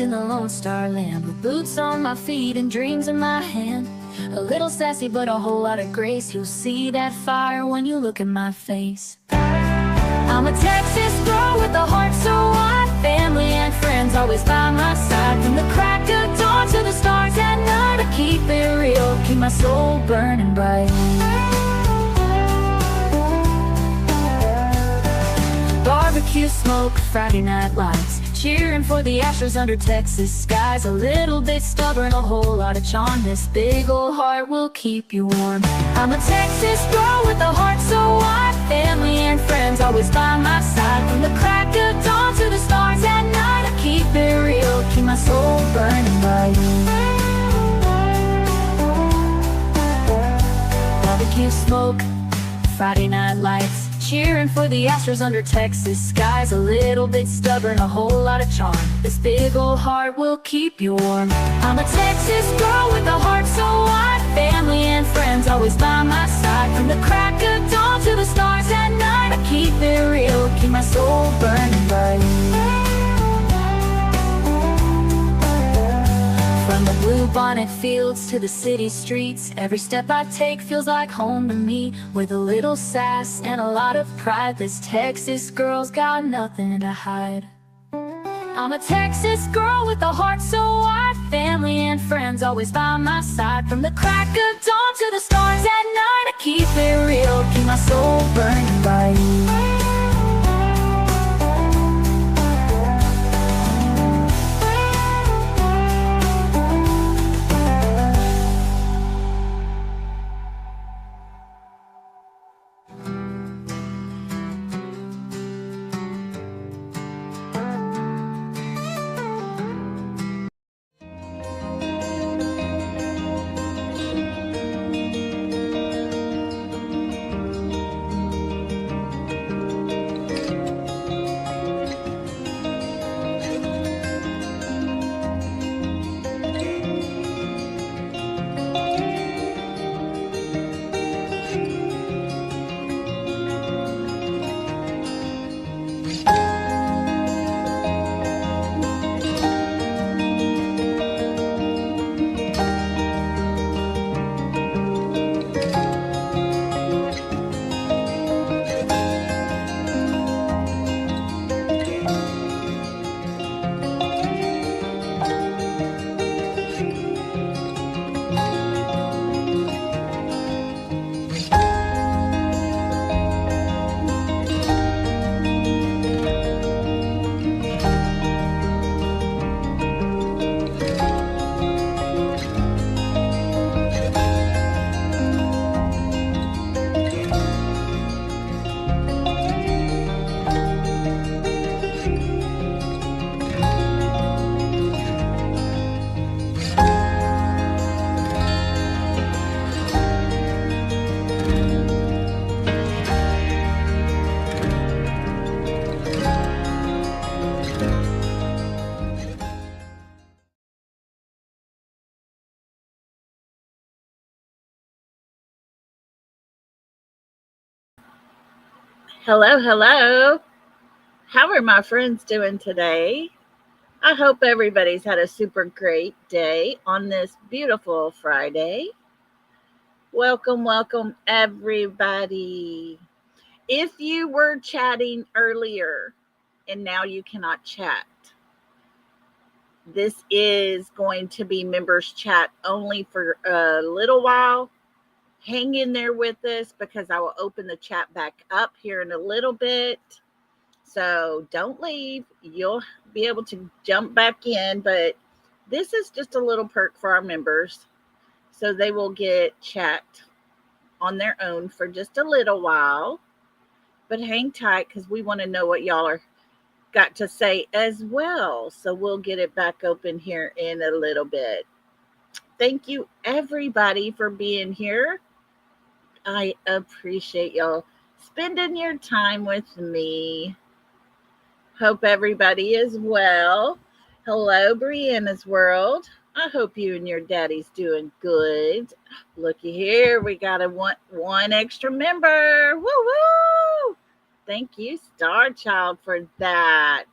in the Lone Star Land, with boots on my feet and dreams in my hand. A little sassy but a whole lot of grace. You'll see that fire when you look at my face. I'm a Texas girl with a heart so wide, family and friends always by my side. From the crack of dawn to the stars at night, I keep it real, keep my soul burning bright. Barbecue smoke, Friday night lights, cheering for the Astros under Texas skies. A little bit stubborn, a whole lot of charm. This big old heart will keep you warm. I'm a Texas girl with a heart so wide, family and friends always by my side. From the crack of dawn to the stars at night, I keep it real, keep my soul burning bright. Barbecue smoke, Friday night lights, cheering for the Astros under Texas skies. A little bit stubborn, a whole lot of charm. This big old heart will keep you warm. I'm a Texas girl with a heart so wide, family and friends always by my side. From the crack of dawn to the stars at night, I keep it real, keep my soul burning bright. From the blue bonnet fields to the city streets, every step I take feels like home to me. With a little sass and a lot of pride, this Texas girl's got nothing to hide. I'm a Texas girl with a heart so wide, family and friends always by my side. From the crack of dawn to the stars at night, I keep it real, keep my soul burning bright. Hello, hello. How are my friends doing today? I hope everybody's had a super great day on this beautiful Friday. Welcome, welcome, everybody. If you were chatting earlier and now you cannot chat, this is going to be members chat only for a little while. Hang in there with us because I will open the chat back up here in a little bit. So don't leave. You'll be able to jump back in, but this is just a little perk for our members. So they will get chat on their own for just a little while. But hang tight because we want to know what y'all are got to say as well. So we'll get it back open here in a little bit. Thank you, everybody, for being here. I appreciate y'all spending your time with me. Hope everybody is well. Hello, Brianna's World. I hope you and your daddy's doing good. Looky here, we got one extra member. Woo woo! Thank you, Star Child, for that.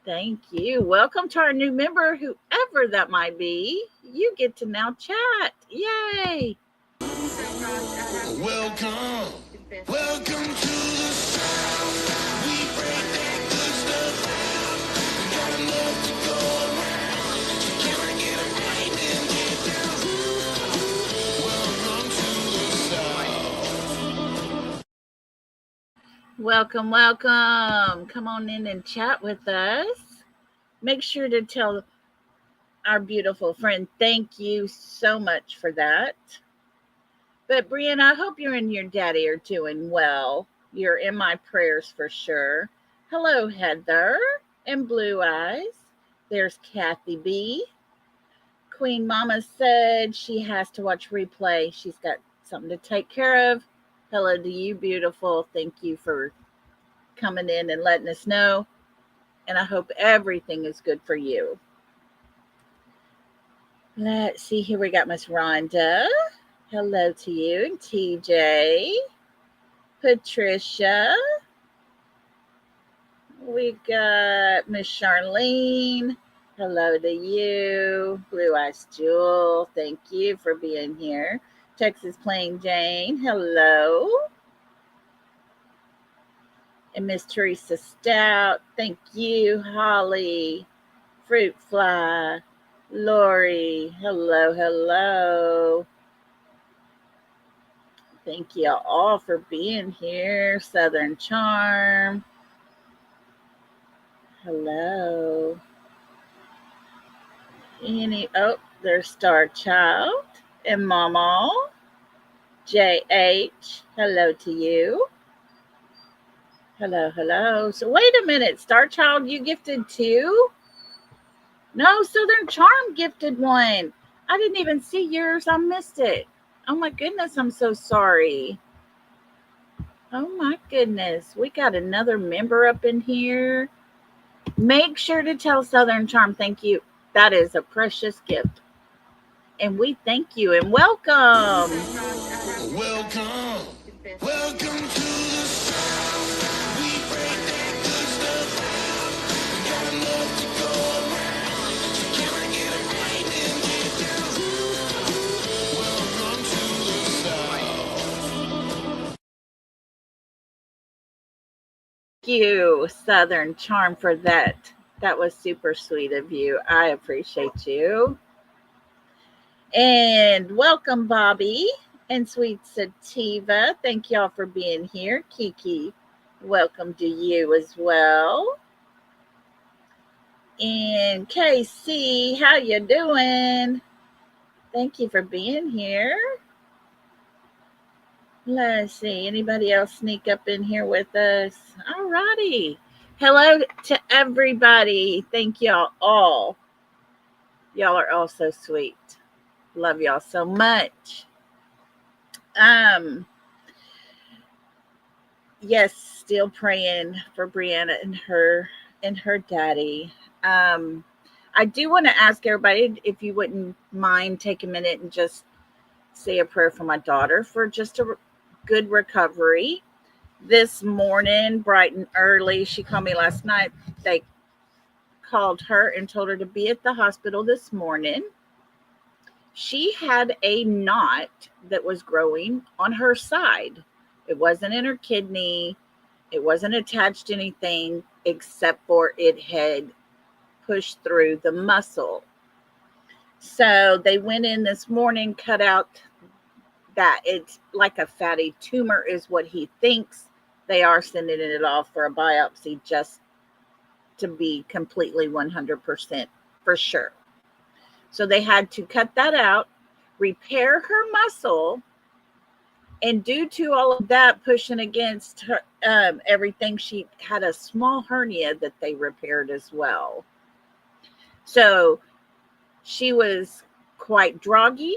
Thank you. Welcome to our new member, whoever that might be. You get to now chat. Yay. Welcome, welcome to the South. We break that good stuff down. We got enough to go around. So can I get a right and get down? Welcome to the South. Welcome. Come on in and chat with us. Make sure to tell our beautiful friend thank you so much for that. But Brianna, I hope you and your daddy are doing well. You're in my prayers for sure. Hello, Heather and Blue Eyes. There's Kathy B. Queen Mama said she has to watch replay. She's got something to take care of. Hello to you, beautiful. Thank you for coming in and letting us know. And I hope everything is good for you. Let's see here. We got Miss Rhonda. Hello to you. And TJ. Patricia. We got Miss Charlene. Hello to you. Blue Eyes Jewel. Thank you for being here. Texas Plain Jane. Hello. And Miss Teresa Stout. Thank you. Holly. Fruit Fly. Lori. Hello. Thank you all for being here. Southern Charm. Hello. There's Star Child and Mama. JH. Hello to you. Hello. So wait a minute, Star Child, you gifted two? No, Southern Charm gifted one. I didn't even see yours. I missed it. Oh my goodness, I'm so sorry. Oh my goodness. We got another member up in here. Make sure to tell Southern Charm thank you. That is a precious gift. And we thank you and welcome. Welcome to the South. We break that good stuff down. We got enough to go around. So can I get a right and get down? Welcome to the South. Thank you, Southern Charm, for that. That was super sweet of you. I appreciate you. And welcome, Bobby and Sweet Sativa. Thank y'all for being here. Kiki, welcome to you as well. And KC, how you doing? Thank you for being here. Let's see. Anybody else sneak up in here with us? All righty. Hello to everybody. Thank y'all all. Y'all are all so sweet. Love y'all so much. Yes, still praying for Brianna and her daddy. I do want to ask everybody if you wouldn't mind take a minute and just say a prayer for my daughter for just a good recovery. This morning, bright and early, she called me last night. They called her and told her to be at the hospital this morning. She had a knot that was growing on her side. It wasn't in her kidney. It wasn't attached to anything except for it had pushed through the muscle. So they went in this morning, cut out that. It's like a fatty tumor is what he thinks. They are sending it off for a biopsy just to be completely 100% for sure. So they had to cut that out, repair her muscle, and due to all of that pushing against her, everything, she had a small hernia that they repaired as well. So she was quite droggy.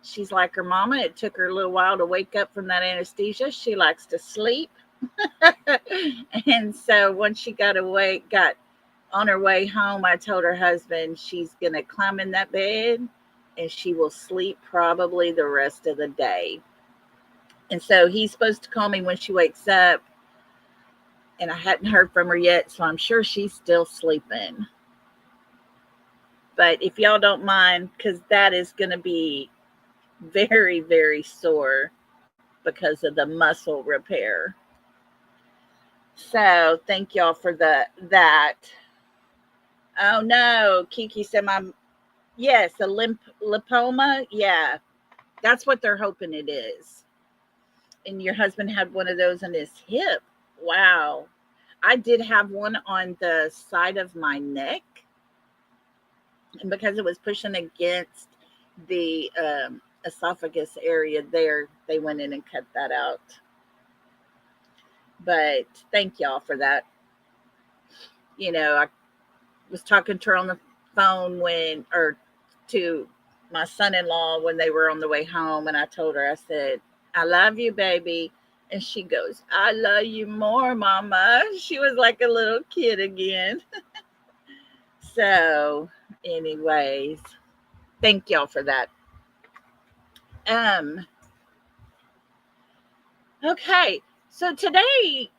She's like her mama. It took her a little while to wake up from that anesthesia. She likes to sleep. And so once she got on her way home, I told her husband she's going to climb in that bed and she will sleep probably the rest of the day. And so he's supposed to call me when she wakes up. And I hadn't heard from her yet, so I'm sure she's still sleeping. But if y'all don't mind, because that is going to be very, very sore because of the muscle repair. So thank y'all for that. Oh no, Kiki said yes, a lymphoma. Yeah, that's what they're hoping it is. And your husband had one of those in his hip. Wow. I did have one on the side of my neck. And because it was pushing against the esophagus area there, they went in and cut that out. But thank y'all for that. I was talking to her on the phone to my son-in-law when they were on the way home, and I told her, I said, I love you, baby. And she goes, I love you more, Mama. She was like a little kid again. So, anyways, thank y'all for that. Okay, so today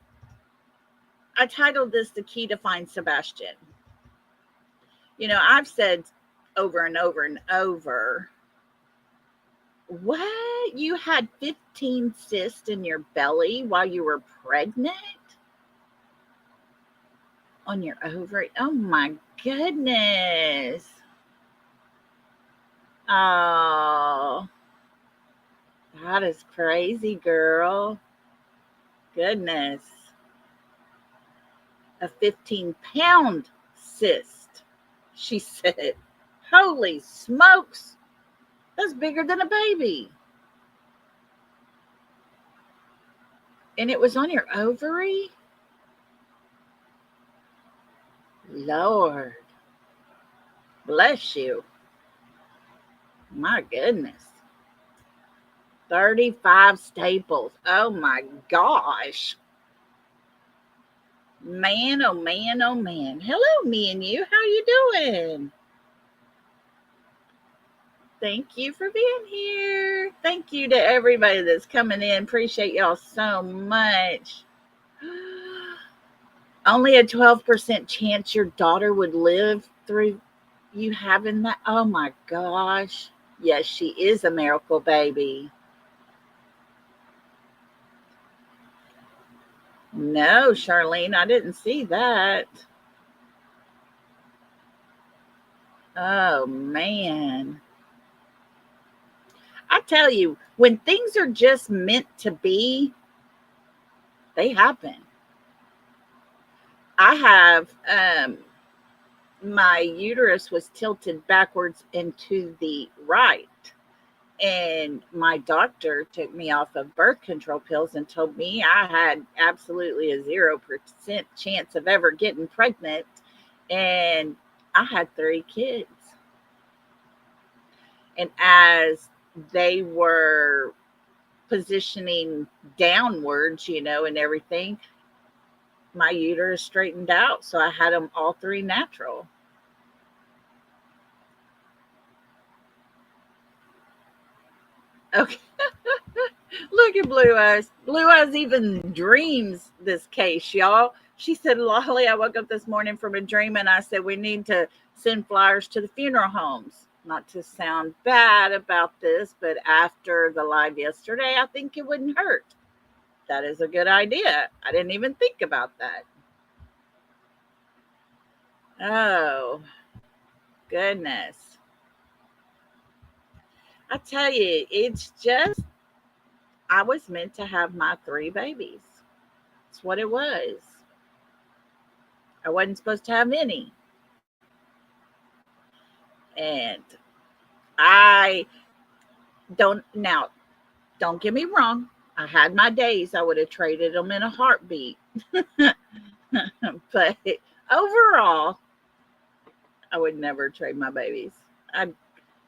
I titled this The Key to Find Sebastian. I've said over and over and over, what? You had 15 cysts in your belly while you were pregnant? On your ovary? Oh my goodness. Oh, that is crazy, girl. Goodness. A 15-pound cyst, she said. Holy smokes. That's bigger than a baby. And it was on your ovary? Lord. Bless you. My goodness. 35 staples. Oh my gosh. Man, oh man, oh man. Hello, me and you. How you doing? Thank you for being here. Thank you to everybody that's coming in. Appreciate y'all so much. Only a 12% chance your daughter would live through you having that. Oh my gosh. Yes, she is a miracle baby. No, Charlene, I didn't see that. Oh, man. I tell you, when things are just meant to be, they happen. I have, my uterus was tilted backwards and to the right. And my doctor took me off of birth control pills and told me I had absolutely a 0% chance of ever getting pregnant. And I had 3 kids. And as they were positioning downwards, and everything, my uterus straightened out. So I had them all 3 natural. Okay. Look at Blue Eyes. Blue Eyes even dreams this case, y'all. She said, Lolly, I woke up this morning from a dream and I said, we need to send flyers to the funeral homes. Not to sound bad about this, but after the live yesterday, I think it wouldn't hurt. That is a good idea. I didn't even think about that. Oh, goodness. I tell you, it's just, I was meant to have my 3 babies. That's what it was. I wasn't supposed to have any. And I don't get me wrong. I had my days. I would have traded them in a heartbeat. But overall, I would never trade my babies. I'd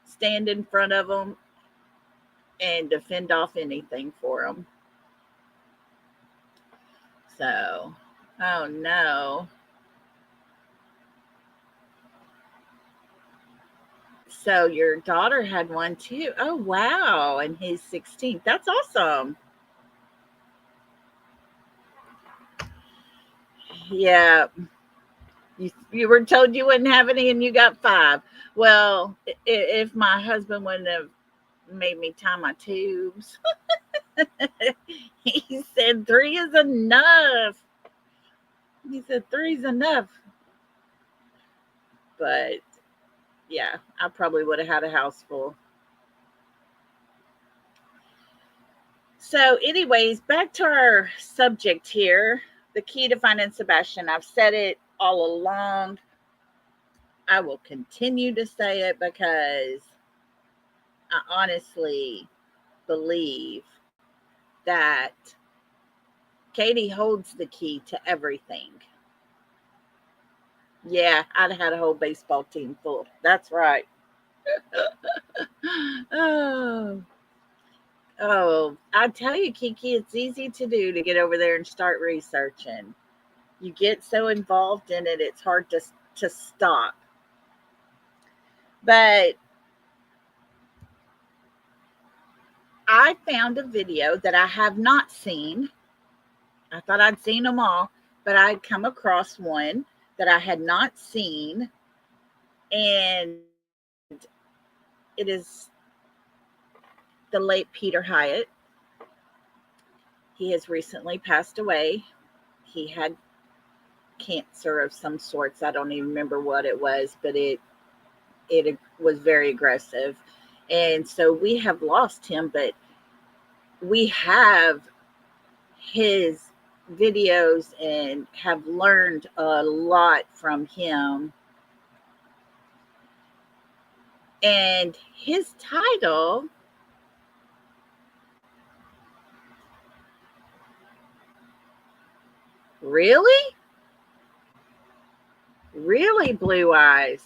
stand in front of them and defend off anything for them. So, oh no. So your daughter had one too. Oh wow. And he's 16. That's awesome. Yeah. You were told you wouldn't have any and you got 5. Well, if my husband wouldn't have made me tie my tubes, he said 3 is enough. He said 3's enough. But yeah, I probably would have had a house full. So, anyways, back to our subject here, the key to finding Sebastian. I've said it all along. I will continue to say it because I honestly believe that Katie holds the key to everything. Yeah, I'd have had a whole baseball team full. That's right. Oh, I tell you, Kiki, it's easy to do to get over there and start researching. You get so involved in it, it's hard to stop. But I found a video that I have not seen. I thought I'd seen them all, but I'd come across one that I had not seen. And it is the late Peter Hyatt. He has recently passed away. He had cancer of some sorts. I don't even remember what it was, but it was very aggressive. And so we have lost him, but we have his videos and have learned a lot from him. And his title really? Really, Blue Eyes?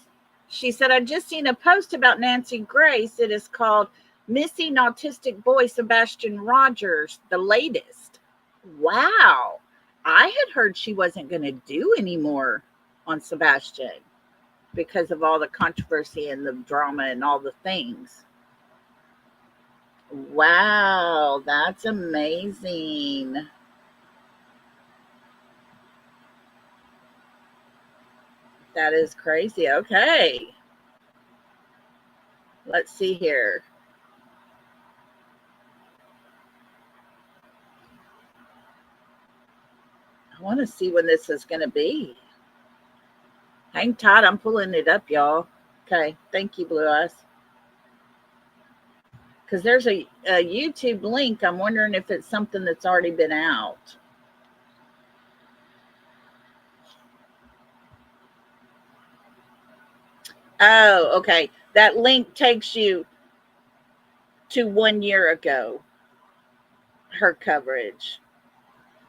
She said, I just seen a post about Nancy Grace. It is called Missing Autistic Boy Sebastian Rogers, the latest. Wow. I had heard she wasn't going to do any more on Sebastian because of all the controversy and the drama and all the things. Wow, that's amazing. That is crazy. Okay. Let's see here. I want to see when this is going to be. Hang tight. I'm pulling it up, y'all. Okay. Thank you, Blue Eyes. Because there's a YouTube link. I'm wondering if it's something that's already been out. Oh, okay. That link takes you to 1 year ago, her coverage.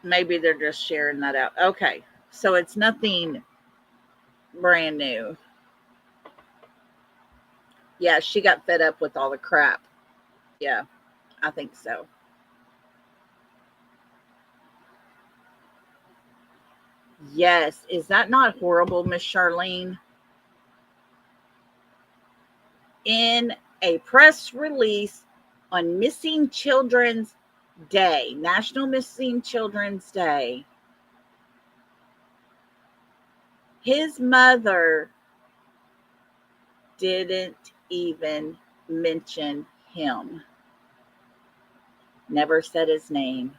Maybe they're just sharing that out. Okay. So it's nothing brand new. Yeah, she got fed up with all the crap. Yeah, I think so. Yes. Is that not horrible, Miss Charlene? In a press release on Missing Children's Day, National Missing Children's Day, his mother didn't even mention him. Never said his name.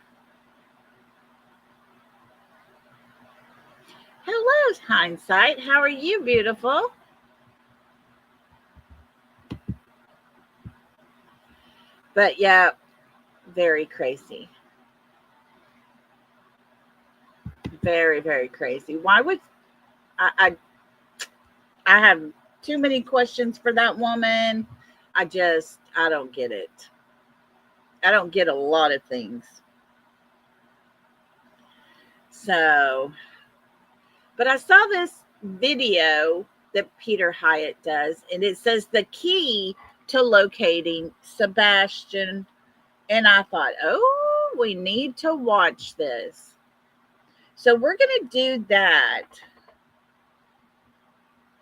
Hello, Hindsight. How are you, beautiful? But yeah, very crazy. Very, very crazy. Why would I have too many questions for that woman. I don't get it. I don't get a lot of things. So, but I saw this video that Peter Hyatt does, and it says the key to locating Sebastian. And I thought, oh, we need to watch this. So we're going to do that.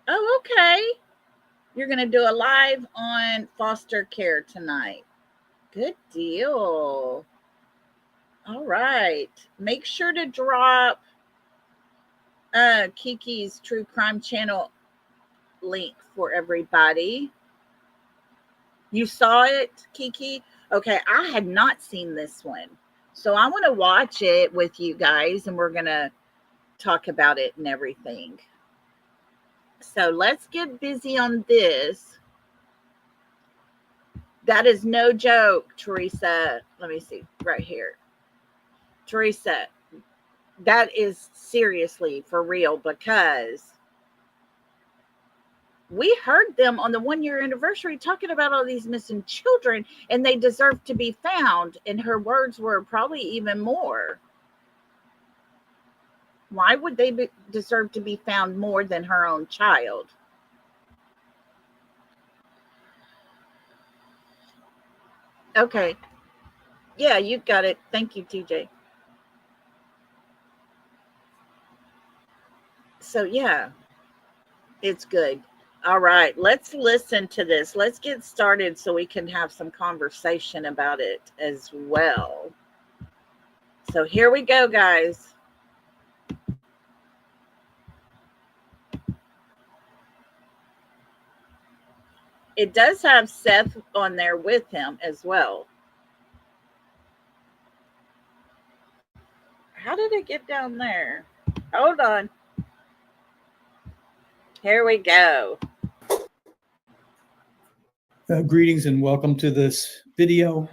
Oh, okay. You're going to do a live on foster care tonight. Good deal. All right. Make sure to drop Kiki's True Crime Channel link for everybody. You saw it, Kiki? Okay, I had not seen this one. So I want to watch it with you guys, and we're going to talk about it and everything. So let's get busy on this. That is no joke, Teresa. Let me see right here. Teresa, that is seriously for real, because we heard them on the 1-year anniversary talking about all these missing children, and they deserve to be found. And her words were probably even more. Why would they deserve to be found more than her own child? Okay. Yeah, you got it. Thank you, TJ. So, yeah, it's good. All right, let's listen to this. Let's get started so we can have some conversation about it as well. So here we go, guys. It does have Seth on there with him as well. How did it get down there? Hold on. Here we go. Greetings and welcome to this video.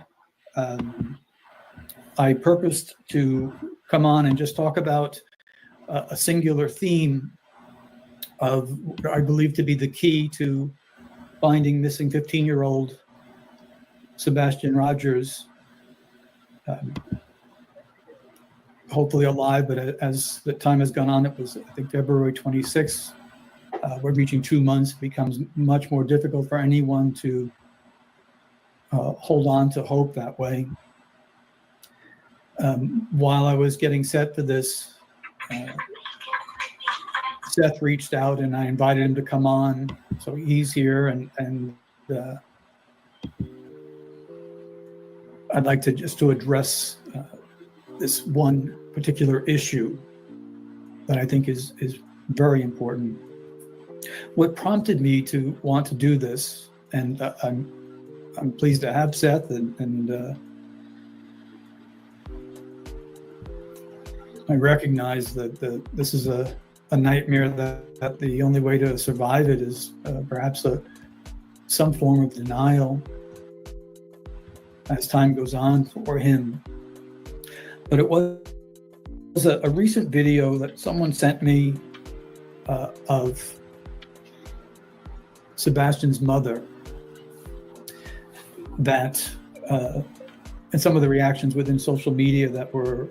I purposed to come on and just talk about a singular theme of what I believe to be the key to finding missing 15-year-old Sebastian Rogers, hopefully alive, but as the time has gone on, it was, I think, February 26th. We're reaching 2 months. It becomes much more difficult for anyone to hold on to hope that way. While I was getting set for this, Seth reached out and I invited him to come on. So he's here, and I'd like to just to address this one particular issue that I think is very important. What prompted me to want to do this, and I'm pleased to have Seth, and I recognize that this is a nightmare, that the only way to survive it is perhaps some form of denial as time goes on for him. But it was a recent video that someone sent me of Sebastian's mother, that and some of the reactions within social media that were,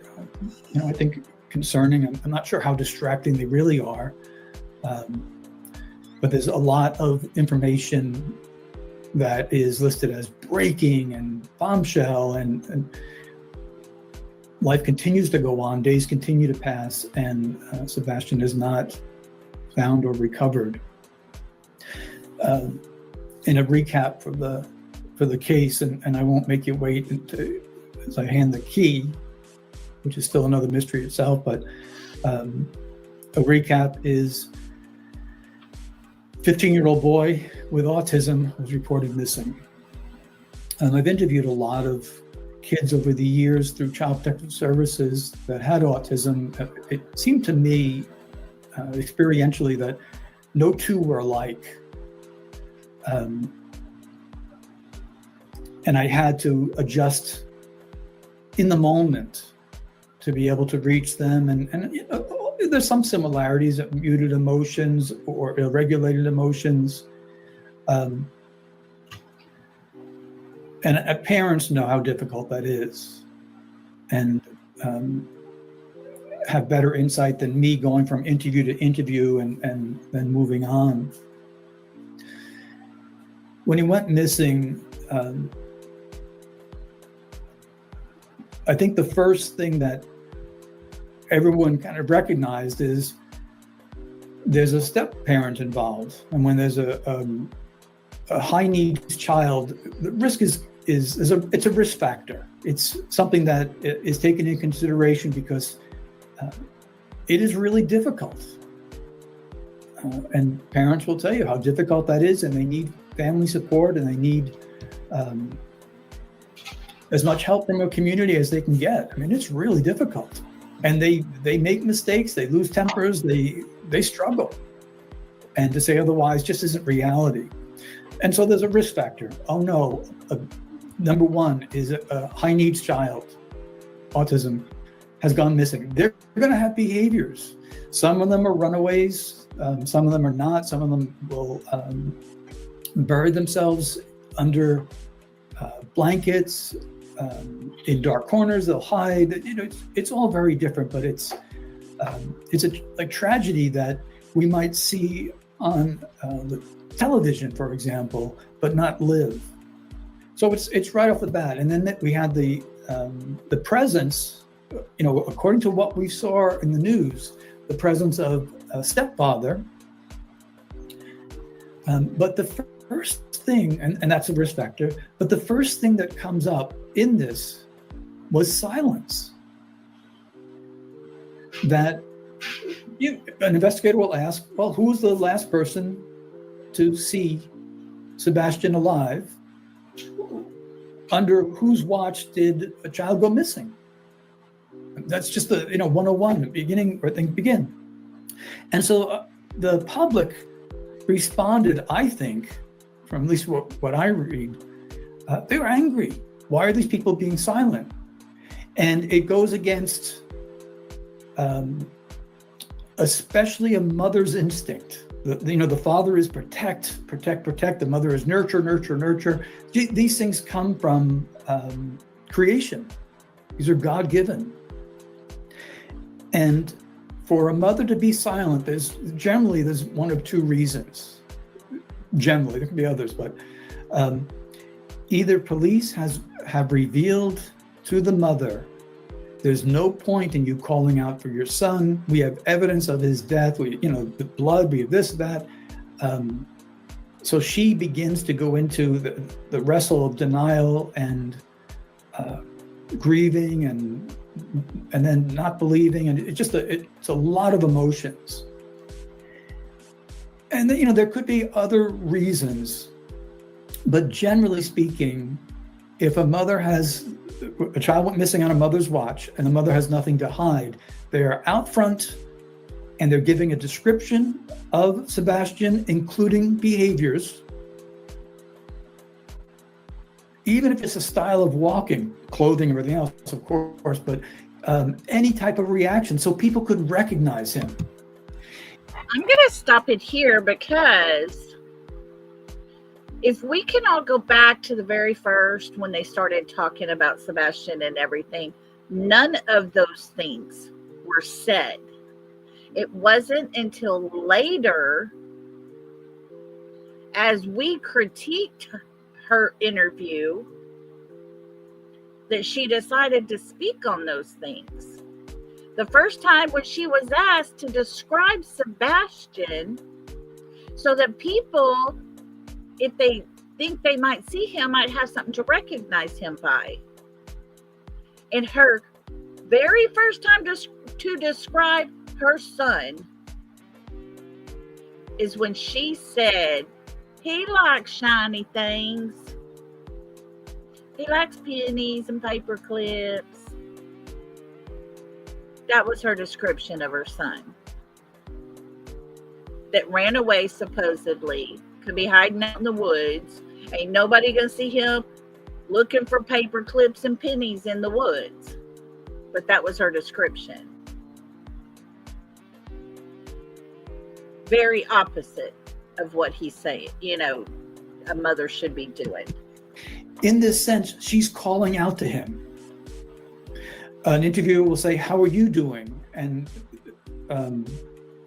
I think, concerning. I'm not sure how distracting they really are, but there's a lot of information that is listed as breaking and bombshell, and life continues to go on, days continue to pass, and Sebastian is not found or recovered. In a recap for the case, and I won't make you wait as I hand the key, which is still another mystery itself, but a recap is 15-year-old boy with autism was reported missing. I've interviewed a lot of kids over the years through Child Protective Services that had autism. It seemed to me experientially that no two were alike. And I had to adjust in the moment to be able to reach them. And there's some similarities, muted emotions or ill-regulated emotions. And parents know how difficult that is, and have better insight than me going from interview to interview and then moving on. When he went missing, I think the first thing that everyone kind of recognized is there's a step parent involved, and when there's a high needs child, the risk is a risk factor. It's something that is taken into consideration because it is really difficult And parents will tell you how difficult that is, and they need family support, and they need as much help from a community as they can get. I mean, it's really difficult. And they make mistakes, they lose tempers, they struggle. And to say otherwise just isn't reality. And so there's a risk factor. Oh no, number one is a high needs child, autism, has gone missing. They're going to have behaviors. Some of them are runaways, some of them are not. Some of them will bury themselves under blankets, in dark corners. They'll hide. You know, it's all very different, but it's a tragedy that we might see on the television, for example, but not live. So it's right off the bat. And then we had the presence, you know, according to what we saw in the news, the presence of a stepfather. But the first thing, and that's a risk factor, but the first thing that comes up in this was silence. That an investigator will ask, well, who was the last person to see Sebastian alive? Under whose watch did a child go missing? That's just the 101, the beginning where things begin. And so the public responded, I think, from at least what I read, they were angry. Why are these people being silent? And it goes against especially a mother's instinct. The father is protect. The mother is nurture. These things come from creation. These are God-given. And for a mother to be silent, there's one of two reasons. Generally, there can be others, but either police have revealed to the mother, there's no point in you calling out for your son. We have evidence of his death. The blood, we have this, that. So she begins to go into the wrestle of denial and grieving and then not believing, and it's a lot of emotions. And there could be other reasons, but generally speaking, if a mother has a child went missing on a mother's watch and the mother has nothing to hide, they are out front and they're giving a description of Sebastian, including behaviors, even if it's a style of walking, clothing, everything else, of course, but any type of reaction so people could recognize him. I'm going to stop it here because if we can all go back to the very first when they started talking about Sebastian and everything, none of those things were said. It wasn't until later, as we critiqued her interview, that she decided to speak on those things. The first time when she was asked to describe Sebastian so that people, if they think they might see him, might have something to recognize him by. And her very first time to describe her son is when she said, he likes shiny things. He likes pennies and paper clips. That was her description of her son. That ran away supposedly, could be hiding out in the woods. Ain't nobody gonna see him looking for paper clips and pennies in the woods. But that was her description. Very opposite of what he's saying, a mother should be doing. In this sense, she's calling out to him. An interviewer will say, how are you doing? And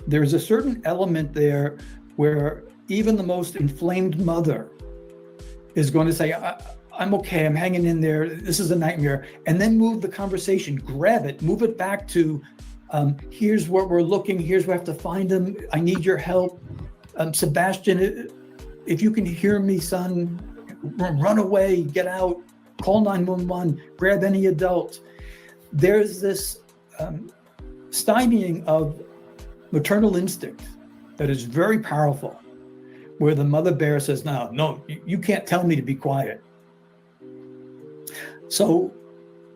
there's a certain element there where even the most inflamed mother is going to say, I'm okay, I'm hanging in there, this is a nightmare, and then move the conversation, grab it, move it back to, here's where we're looking, here's where I have to find him, I need your help. Sebastian, if you can hear me, son, run away, get out, call 911, grab any adult. There's this stymieing of maternal instinct that is very powerful, where the mother bear says, no, you can't tell me to be quiet. So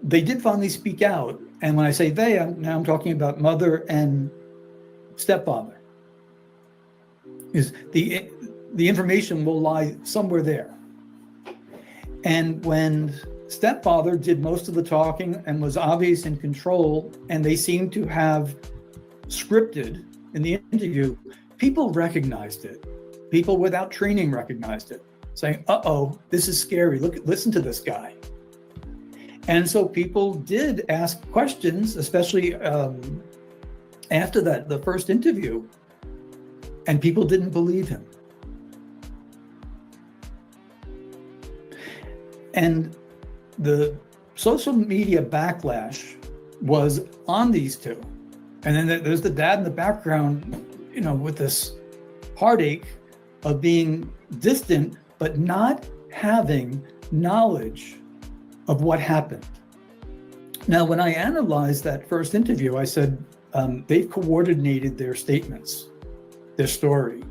they did finally speak out. And when I say they, I'm talking about mother and stepfather. Is the information will lie somewhere there. And when stepfather did most of the talking and was obvious in control, and they seemed to have scripted in the interview, people recognized it. People without training recognized it, saying, uh-oh, this is scary. Listen to this guy. And so people did ask questions, especially after the first interview, and people didn't believe him. And the social media backlash was on these two. And then there's the dad in the background, with this heartache of being distant, but not having knowledge of what happened. Now, when I analyzed that first interview, I said, they've coordinated their statements, their story.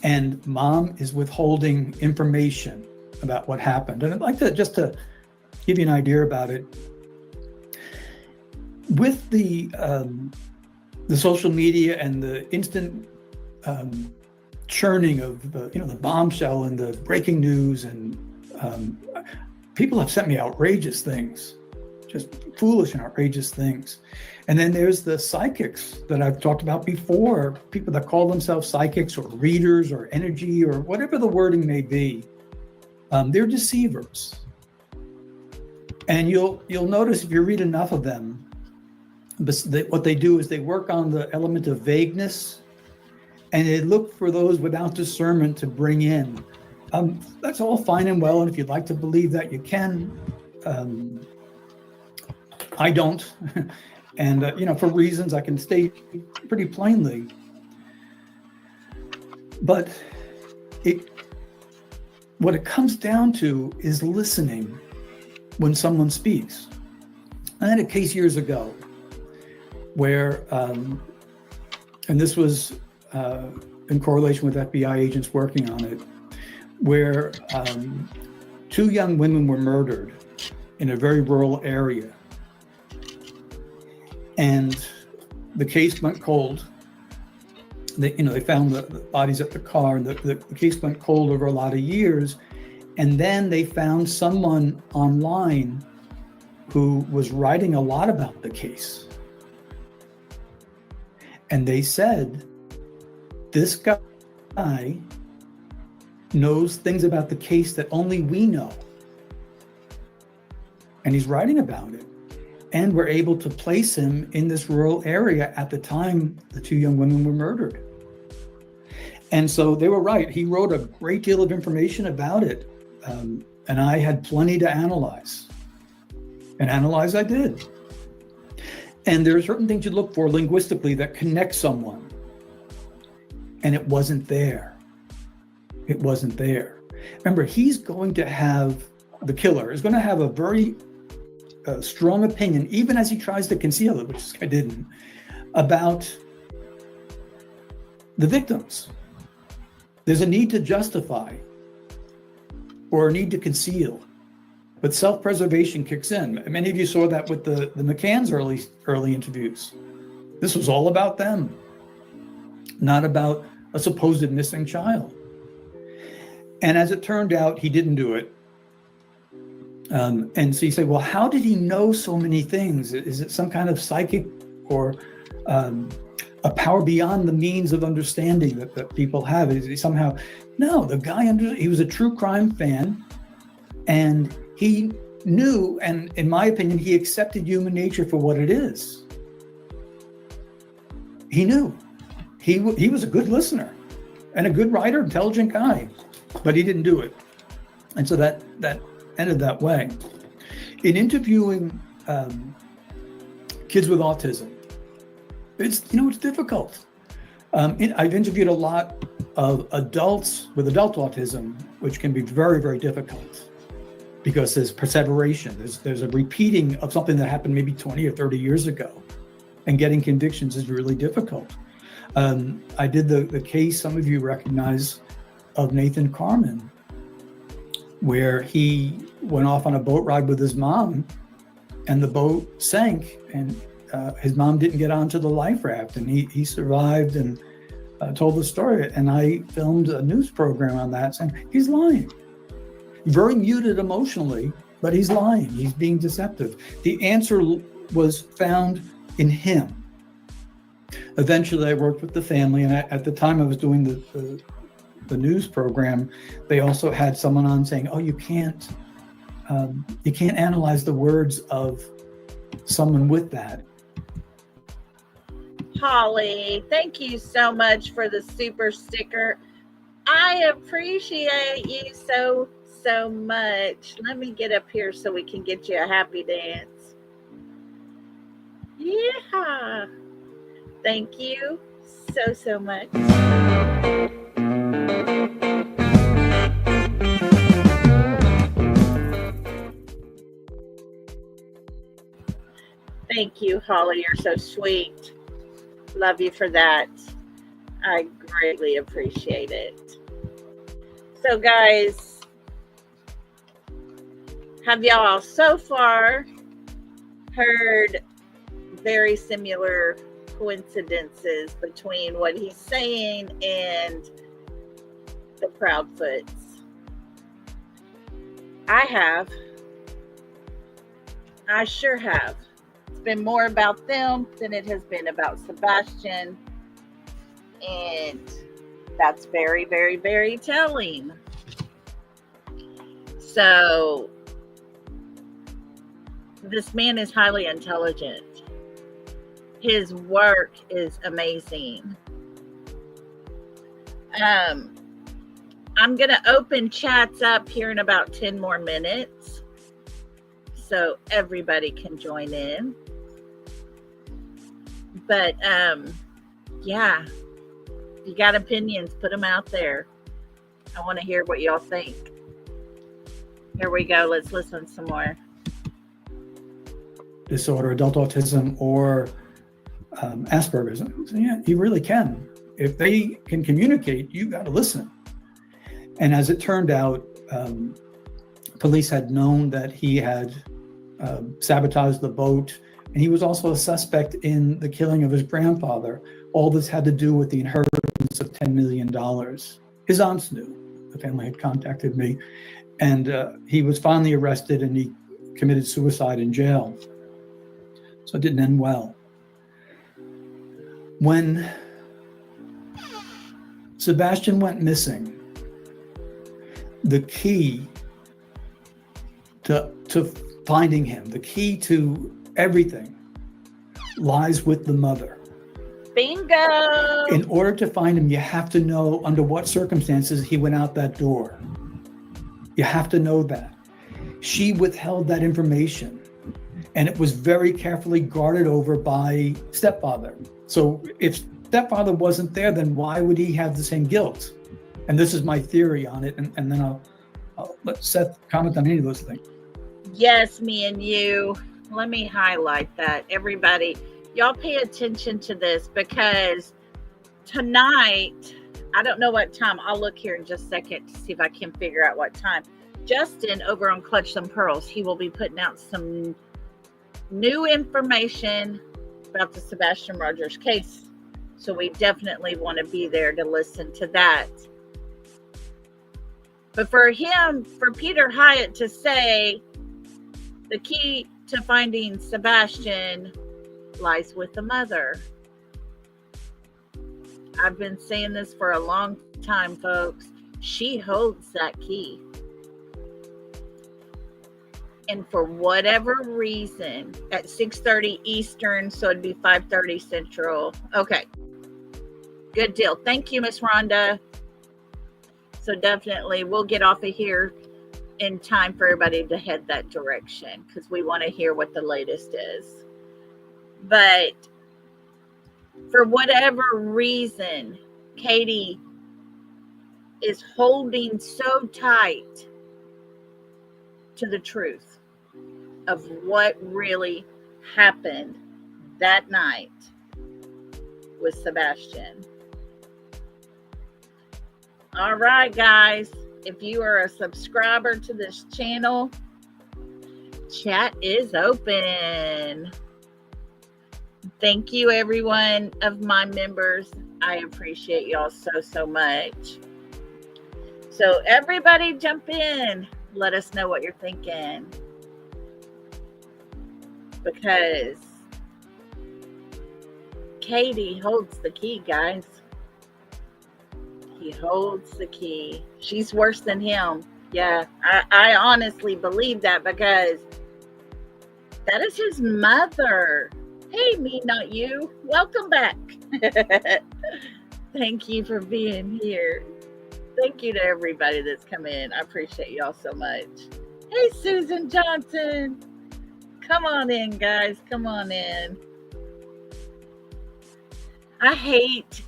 And mom is withholding information about what happened. And I'd like to just to give you an idea about it. With the social media and the instant churning of the bombshell and the breaking news, and people have sent me outrageous things, just foolish and outrageous things. And then there's the psychics that I've talked about before, people that call themselves psychics or readers or energy or whatever the wording may be. They're deceivers. And you'll notice if you read enough of them, what they do is they work on the element of vagueness, and they look for those without discernment to bring in. That's all fine and well, and if you'd like to believe that, you can. I don't. And for reasons I can state pretty plainly. But what it comes down to is listening when someone speaks. I had a case years ago where, and this was in correlation with FBI agents working on it, where 2 young women were murdered in a very rural area. And the case went cold. They found the bodies at the car, and the case went cold over a lot of years. And then they found someone online who was writing a lot about the case. And they said, this guy knows things about the case that only we know. And he's writing about it. And we're able to place him in this rural area at the time the 2 young women were murdered. And so they were right. He wrote a great deal of information about it. And I had plenty to analyze. And analyze I did. And there are certain things you look for linguistically that connect someone. And it wasn't there. It wasn't there. Remember, he's going to have, the killer is going to have a very strong opinion, even as he tries to conceal it, which this guy didn't, about the victims. There's a need to justify or a need to conceal, but self-preservation kicks in. Many of you saw that with the McCann's early interviews. This was all about them, not about a supposed missing child. And as it turned out, he didn't do it. And so you say, well, how did he know so many things? Is it some kind of psychic or a power beyond the means of understanding that people have? Is he somehow? No, the guy, he was a true crime fan, and he knew, and in my opinion, he accepted human nature for what it is. He knew. He was a good listener and a good writer, intelligent guy, but he didn't do it. And so that ended that way. In interviewing kids with autism, it's difficult. I've interviewed a lot of adults with adult autism, which can be very, very difficult because there's perseveration. There's a repeating of something that happened maybe 20 or 30 years ago, and getting convictions is really difficult. I did the case some of you recognize of Nathan Carmen, where he went off on a boat ride with his mom and the boat sank, and his mom didn't get onto the life raft, and he survived and told the story. And I filmed a news program on that saying, he's lying. Very muted emotionally, but he's lying. He's being deceptive. The answer was found in him. Eventually, I worked with the family, and at the time I was doing the news program, they also had someone on saying, "Oh, you can't analyze the words of someone with that." Holly, thank you so much for the super sticker. I appreciate you so much. Let me get up here so we can get you a happy dance. Yeah. Thank you so much. Thank you, Holly. You're so sweet. Love you for that. I greatly appreciate it. So, guys, have y'all so far heard very similar coincidences between what he's saying and the Proudfoots? I have. I sure have. It's been more about them than it has been about Sebastian. And that's very, very, very telling. So, this man is highly intelligent. His work is amazing. I'm going to open chats up here in about 10 more minutes so everybody can join in. But, yeah, if you got opinions, put them out there. I want to hear what y'all think. Here we go. Let's listen some more. Disorder, adult autism, or Asperger's. So yeah, you really can. If they can communicate, you got to listen. And as it turned out, police had known that he had sabotaged the boat, and he was also a suspect in the killing of his grandfather. All this had to do with the inheritance of $10 million. His aunts knew. The family had contacted me, and he was finally arrested, and he committed suicide in jail. So it didn't end well. When Sebastian went missing, the key to finding him, the key to everything, lies with the mother. Bingo! In order to find him, you have to know under what circumstances he went out that door. You have to know that. She withheld that information, and it was very carefully guarded over by stepfather. So if stepfather wasn't there, then why would he have the same guilt? And this is my theory on it, and then I'll let Seth comment on any of those things. Yes, me and you. Let me highlight that. Everybody, y'all pay attention to this, because tonight, I don't know what time. I'll look here in just a second to see if I can figure out what time. Justin over on Clutch Some Pearls, he will be putting out some new information about the Sebastian Rogers case. So we definitely want to be there to listen to that. But for Peter Hyatt to say the key to finding Sebastian lies with the mother. I've been saying this for a long time, folks. She holds that key. And for whatever reason, at 6:30 Eastern, so it'd be 5:30 Central. Okay. Good deal. Thank you, Miss Rhonda. So definitely we'll get off of here in time for everybody to head that direction, because we want to hear what the latest is. But for whatever reason, Katie is holding so tight to the truth of what really happened that night. with Sebastian. All right, guys. If you are a subscriber to this channel, chat is open. Thank you, everyone of my members. I appreciate y'all so much. So everybody jump in. Let us know what you're thinking. Because Katie holds the key, guys. He holds the key. She's worse than him. Yeah, I honestly believe that, because that is his mother. Hey, me, not you. Welcome back. Thank you for being here. Thank you to everybody that's come in. I appreciate y'all so much. Hey, Susan Johnson. Come on in, guys. Come on in. I hate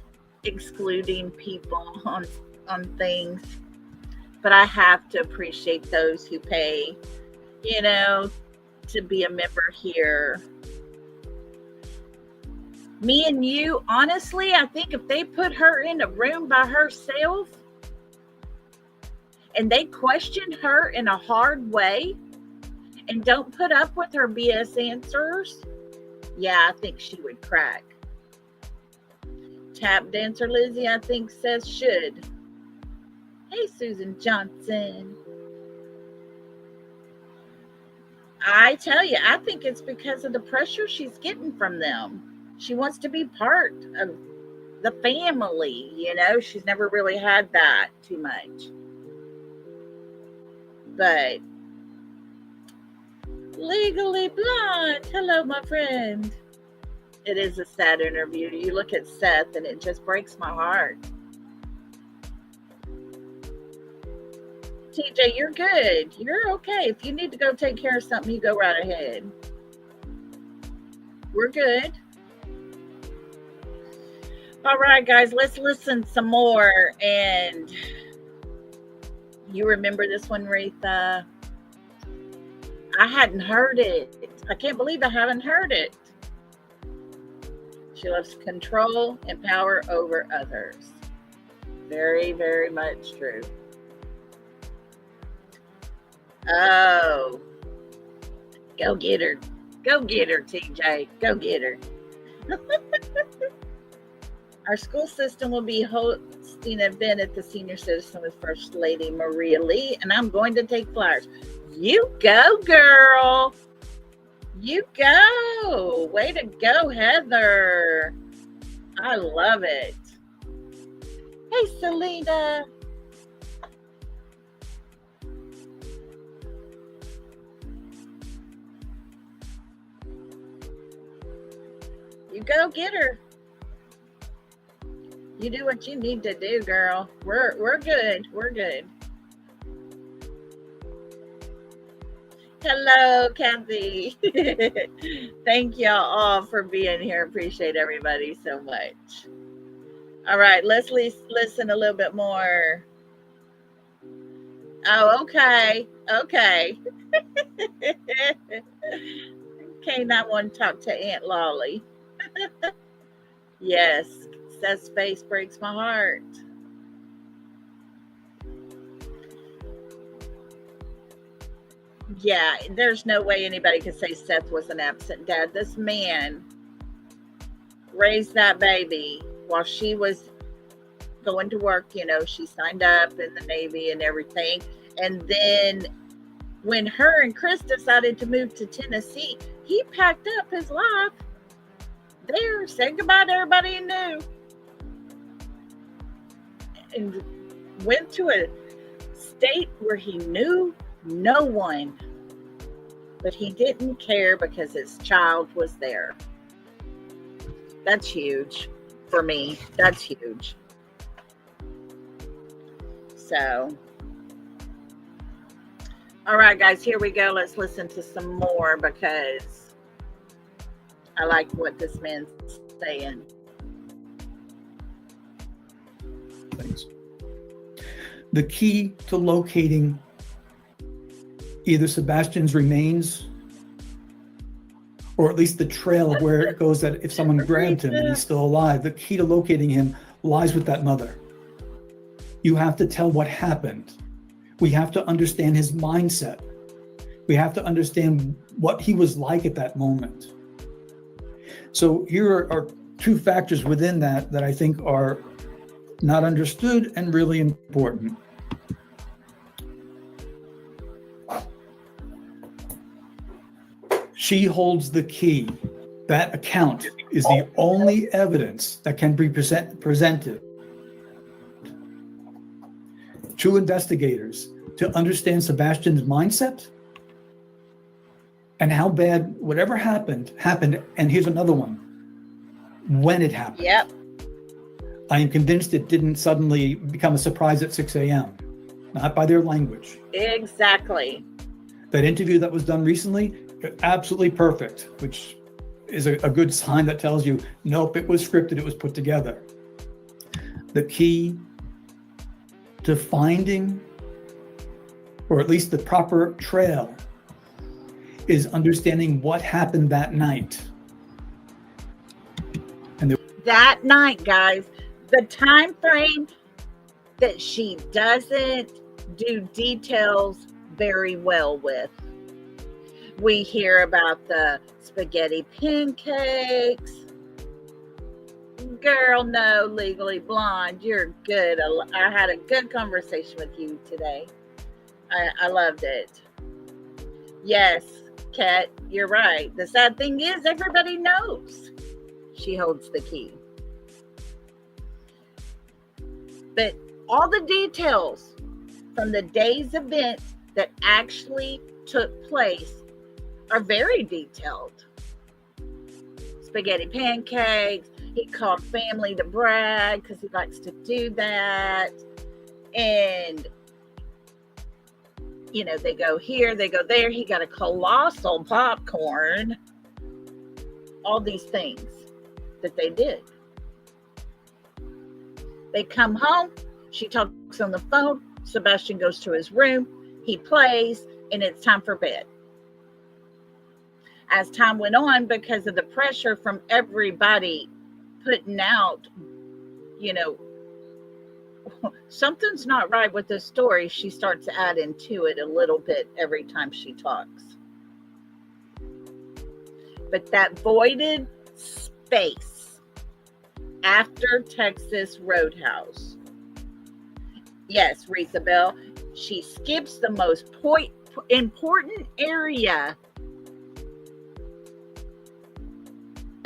excluding people on things, but I have to appreciate those who pay, to be a member here. Me and you, honestly, I think if they put her in a room by herself and they question her in a hard way and don't put up with her BS answers, yeah, I think she would crack. Tap dancer Lizzie, I think, says should. Hey, Susan Johnson. I tell you, I think it's because of the pressure she's getting from them. She wants to be part of the family, She's never really had that too much. But Legally Blonde, hello, my friend. It is a sad interview. You look at Seth and it just breaks my heart. TJ, you're good. You're okay. If you need to go take care of something, you go right ahead. We're good. All right, guys, let's listen some more. And you remember this one, Retha? I hadn't heard it. I can't believe I haven't heard it. She loves control and power over others. Very, very much true. Oh, go get her. Go get her, TJ. Go get her. Our school system will be hosting an event at the Senior Citizen with First Lady Maria Lee, and I'm going to take flyers. You go, girl. You go. Way to go, Heather. I love it. Hey, Selena. You go get her. You do what you need to do, girl. We're good. We're good. Hello, Kathy. Thank y'all all for being here. Appreciate everybody so much. All right, let's listen a little bit more. Oh, okay. Okay. Okay, not want to talk to Aunt Lolly. Yes, Seth's face breaks my heart. Yeah, there's no way anybody could say Seth was an absent dad. This man raised that baby while she was going to work. She signed up in the Navy and everything. And then when her and Chris decided to move to Tennessee, he packed up his life there, said goodbye to everybody he knew, and went to a state where he knew no one, but he didn't care because his child was there. That's huge for me. That's huge. So, all right, guys, here we go. Let's listen to some more because I like what this man's saying. Thanks. The key to locating either Sebastian's remains or at least the trail of where it goes, that if someone grabbed him and he's still alive, the key to locating him lies with that mother. You have to tell what happened. We have to understand his mindset. We have to understand what he was like at that moment. So here are two factors within that I think are not understood and really important. She holds the key. That account is the only evidence that can be presented to investigators to understand Sebastian's mindset and how bad whatever happened. And here's another one: when it happened. Yep. I am convinced it didn't suddenly become a surprise at 6 a.m. Not by their language. Exactly. That interview that was done recently, absolutely perfect, which is a good sign that tells you, nope, it was scripted, it was put together. The key to finding, or at least the proper trail, is understanding what happened that night. And that night, guys, the time frame that she doesn't do details very well with. We hear about the spaghetti pancakes. Girl, no, Legally Blonde, you're good. I had a good conversation with you today. I loved it. Yes, Kat, you're right. The sad thing is, everybody knows she holds the key. But all the details from the day's events that actually took place are very detailed. Spaghetti pancakes. He called family to brag because he likes to do that. And, you know, they go here, they go there. He got a colossal popcorn. All these things that they did. They come home. She talks on the phone. Sebastian goes to his room. He plays, and it's time for bed. As time went on, because of the pressure from everybody putting out, you know, something's not right with this story, she starts adding to it a little bit every time she talks. But that voided space after Texas Roadhouse, yes, Risa Bell, she skips the most important area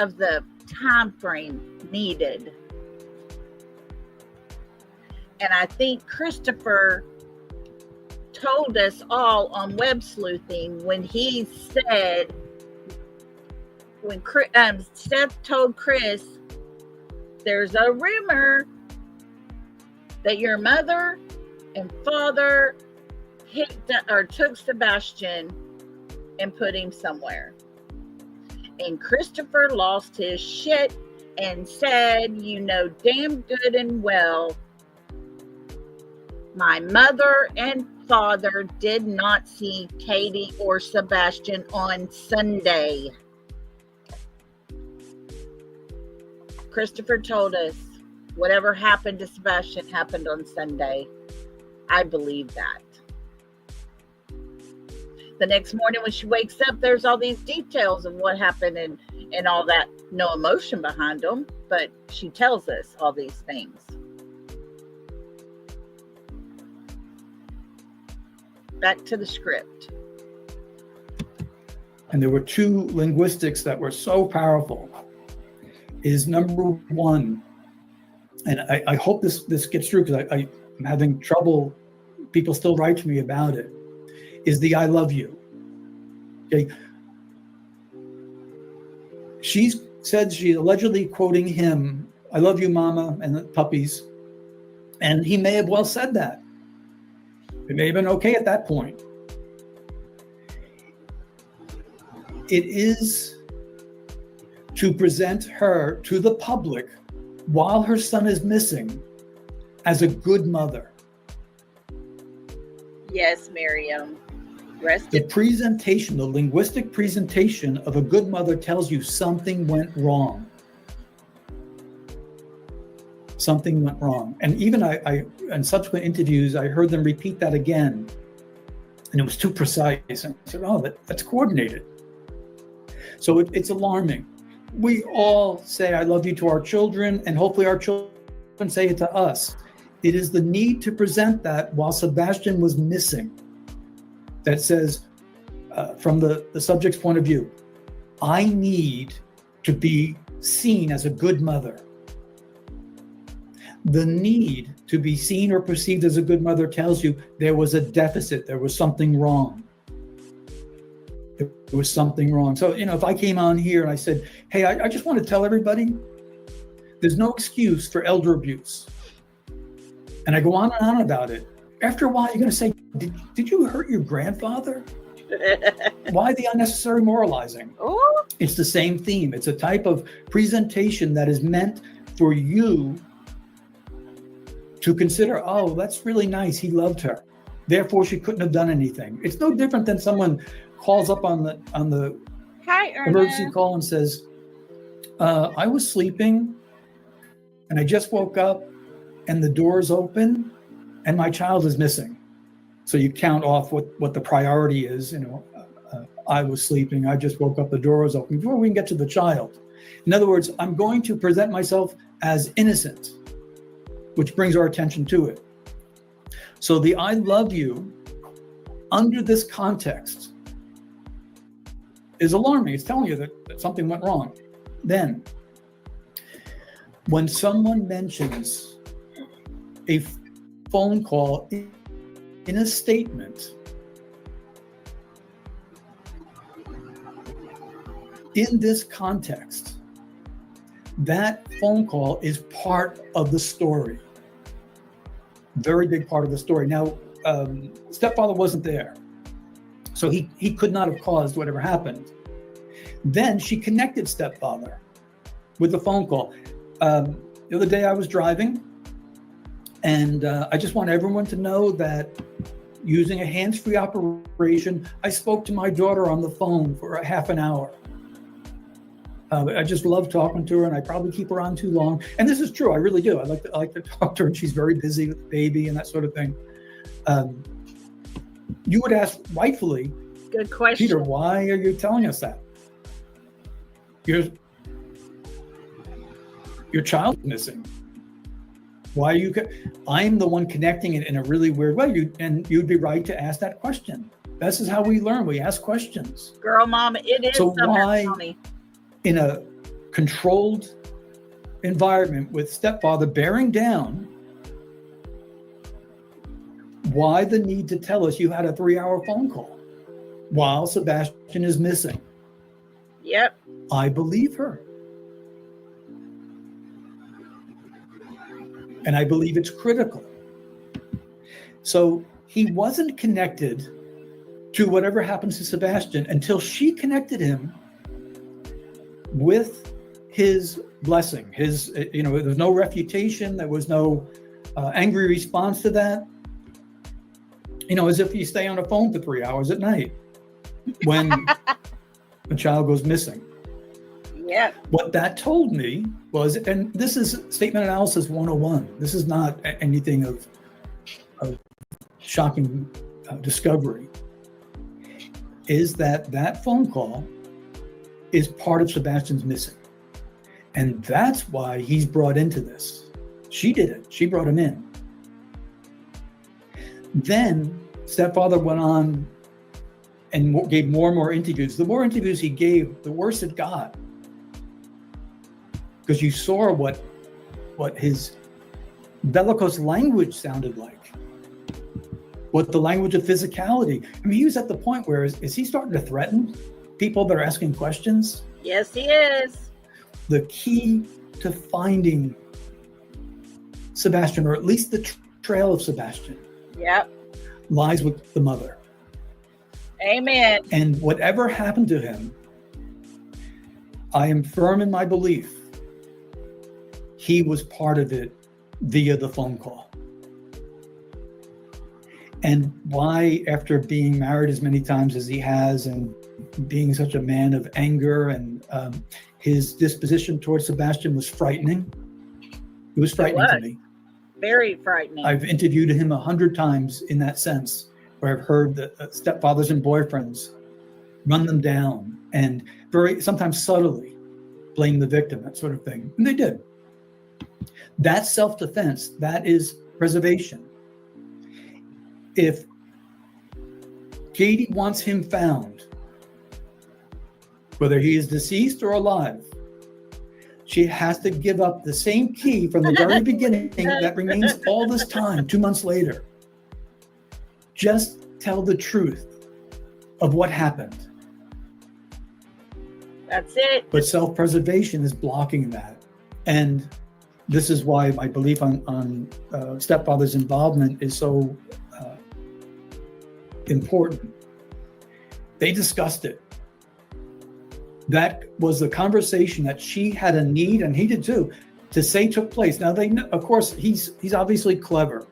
of the time frame needed. And I think Christopher told us all on Web Sleuthing when he said, when Seth told Chris, there's a rumor that your mother and father took Sebastian and put him somewhere. And Christopher lost his shit and said, you know damn good and well, my mother and father did not see Katie or Sebastian on Sunday. Christopher told us whatever happened to Sebastian happened on Sunday. I believe that. The next morning when she wakes up, there's all these details of what happened and all that. No emotion behind them, but she tells us all these things. Back to the script. And there were two linguistics that were so powerful. Is number one, and I hope this gets through because I'm having trouble, people still write to me about it, is the I love you. Okay. She said she's allegedly quoting him, I love you, mama, and the puppies. And he may have well said that. It may have been okay at that point. It is to present her to the public while her son is missing as a good mother. Yes, Miriam. The presentation, the linguistic presentation of a good mother tells you something went wrong. Something went wrong. And even I in subsequent interviews, I heard them repeat that again. And it was too precise. And I said, oh, that's coordinated. So it's alarming. We all say, I love you to our children, and hopefully our children say it to us. It is the need to present that while Sebastian was missing that says, from the subject's point of view, I need to be seen as a good mother. The need to be seen or perceived as a good mother tells you there was a deficit, there was something wrong. There was something wrong. So, if I came on here and I said, hey, I just want to tell everybody, there's no excuse for elder abuse. And I go on and on about it. After a while, you're going to say, did you hurt your grandfather? Why the unnecessary moralizing? Oh. It's the same theme. It's a type of presentation that is meant for you to consider, oh, that's really nice. He loved her. Therefore, she couldn't have done anything. It's no different than someone calls up on the Hi, emergency call and says, I was sleeping and I just woke up and the door's open and my child is missing. So you count off what the priority is. I was sleeping, I just woke up, the door was open, before we can get to the child. In other words, I'm going to present myself as innocent, which brings our attention to it. So the I love you under this context is alarming. It's telling you that something went wrong. Then, when someone mentions a phone call in a statement, in this context, that phone call is part of the story. Very big part of the story. Now, stepfather wasn't there, so he could not have caused whatever happened. Then she connected stepfather with the phone call. The other day I was driving, and I just want everyone to know that using a hands-free operation, I spoke to my daughter on the phone for a half an hour. I just love talking to her, and I probably keep her on too long. And this is true, I really do. I like to talk to her, and she's very busy with the baby and that sort of thing. You would ask, rightfully, good question, Peter, why are you telling us that? Your child's missing. Why are you? I'm the one connecting it in a really weird way. You'd be right to ask that question. This is how we learn. We ask questions. Girl, Mom, it is. So why, funny. In a controlled environment with stepfather bearing down, why the need to tell us you had a 3-hour phone call while Sebastian is missing? Yep. I believe her. And I believe it's critical. So he wasn't connected to whatever happens to Sebastian until she connected him with his blessing. There was no refutation. There was no angry response to that. As if you stay on the phone for 3 hours at night when a child goes missing. Yeah. What that told me was, and this is statement analysis 101. This is not anything of shocking discovery. Is that phone call is part of Sebastian's missing. And that's why he's brought into this. She did it. She brought him in. Then stepfather went on and gave more and more interviews. The more interviews he gave, the worse it got. Because you saw what his bellicose language sounded like. What the language of physicality. I mean, he was at the point where is he starting to threaten people that are asking questions? Yes, he is. The key to finding Sebastian, or at least the trail of Sebastian, yep, lies with the mother. Amen. And whatever happened to him, I am firm in my belief he was part of it via the phone call. and why, after being married as many times as he has and being such a man of anger, and his disposition towards Sebastian was frightening. It was frightening to me. Very frightening. I've interviewed him 100 times in that sense, where I've heard that stepfathers and boyfriends run them down and very sometimes subtly blame the victim, that sort of thing. And they did. That's self-defense. That is preservation. If Katie wants him found, whether he is deceased or alive, she has to give up the same key from the very beginning that remains all this time, 2 months later. Just tell the truth of what happened. That's it. But self-preservation is blocking that. And this is why my belief on stepfather's involvement is so important. They discussed it. That was the conversation that she had a need, and he did too, to say took place. Now, they know, of course, he's obviously clever.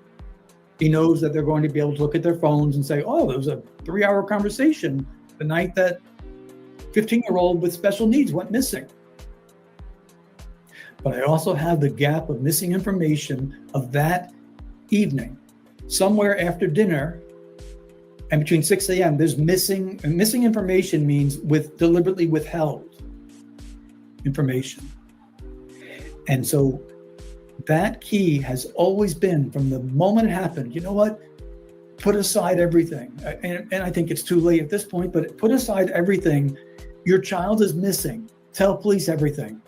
He knows that they're going to be able to look at their phones and say, oh, there was a 3-hour conversation the night that 15-year-old with special needs went missing. But I also have the gap of missing information of that evening. Somewhere after dinner, and between 6 a.m., there's missing information means deliberately withheld information. And so that key has always been, from the moment it happened, you know what? Put aside everything. And I think it's too late at this point, but put aside everything. Your child is missing. Tell police everything.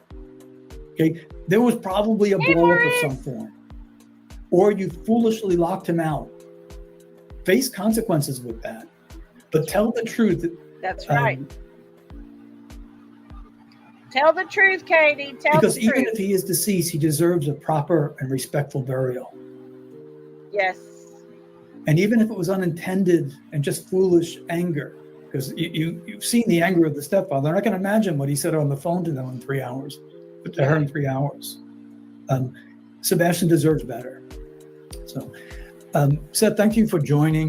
Okay? There was probably a blow-up of some form. Or you foolishly locked him out. Face consequences with that, but tell the truth. That's right. Tell the truth, Katie. Because even if he is deceased, he deserves a proper and respectful burial. Yes. And even if it was unintended and just foolish anger, because you've seen the anger of the stepfather. I'm not going to imagine what he said on the phone to them in 3 hours, but to her in 3 hours. Sebastian deserves better. So. Seth, thank you for joining.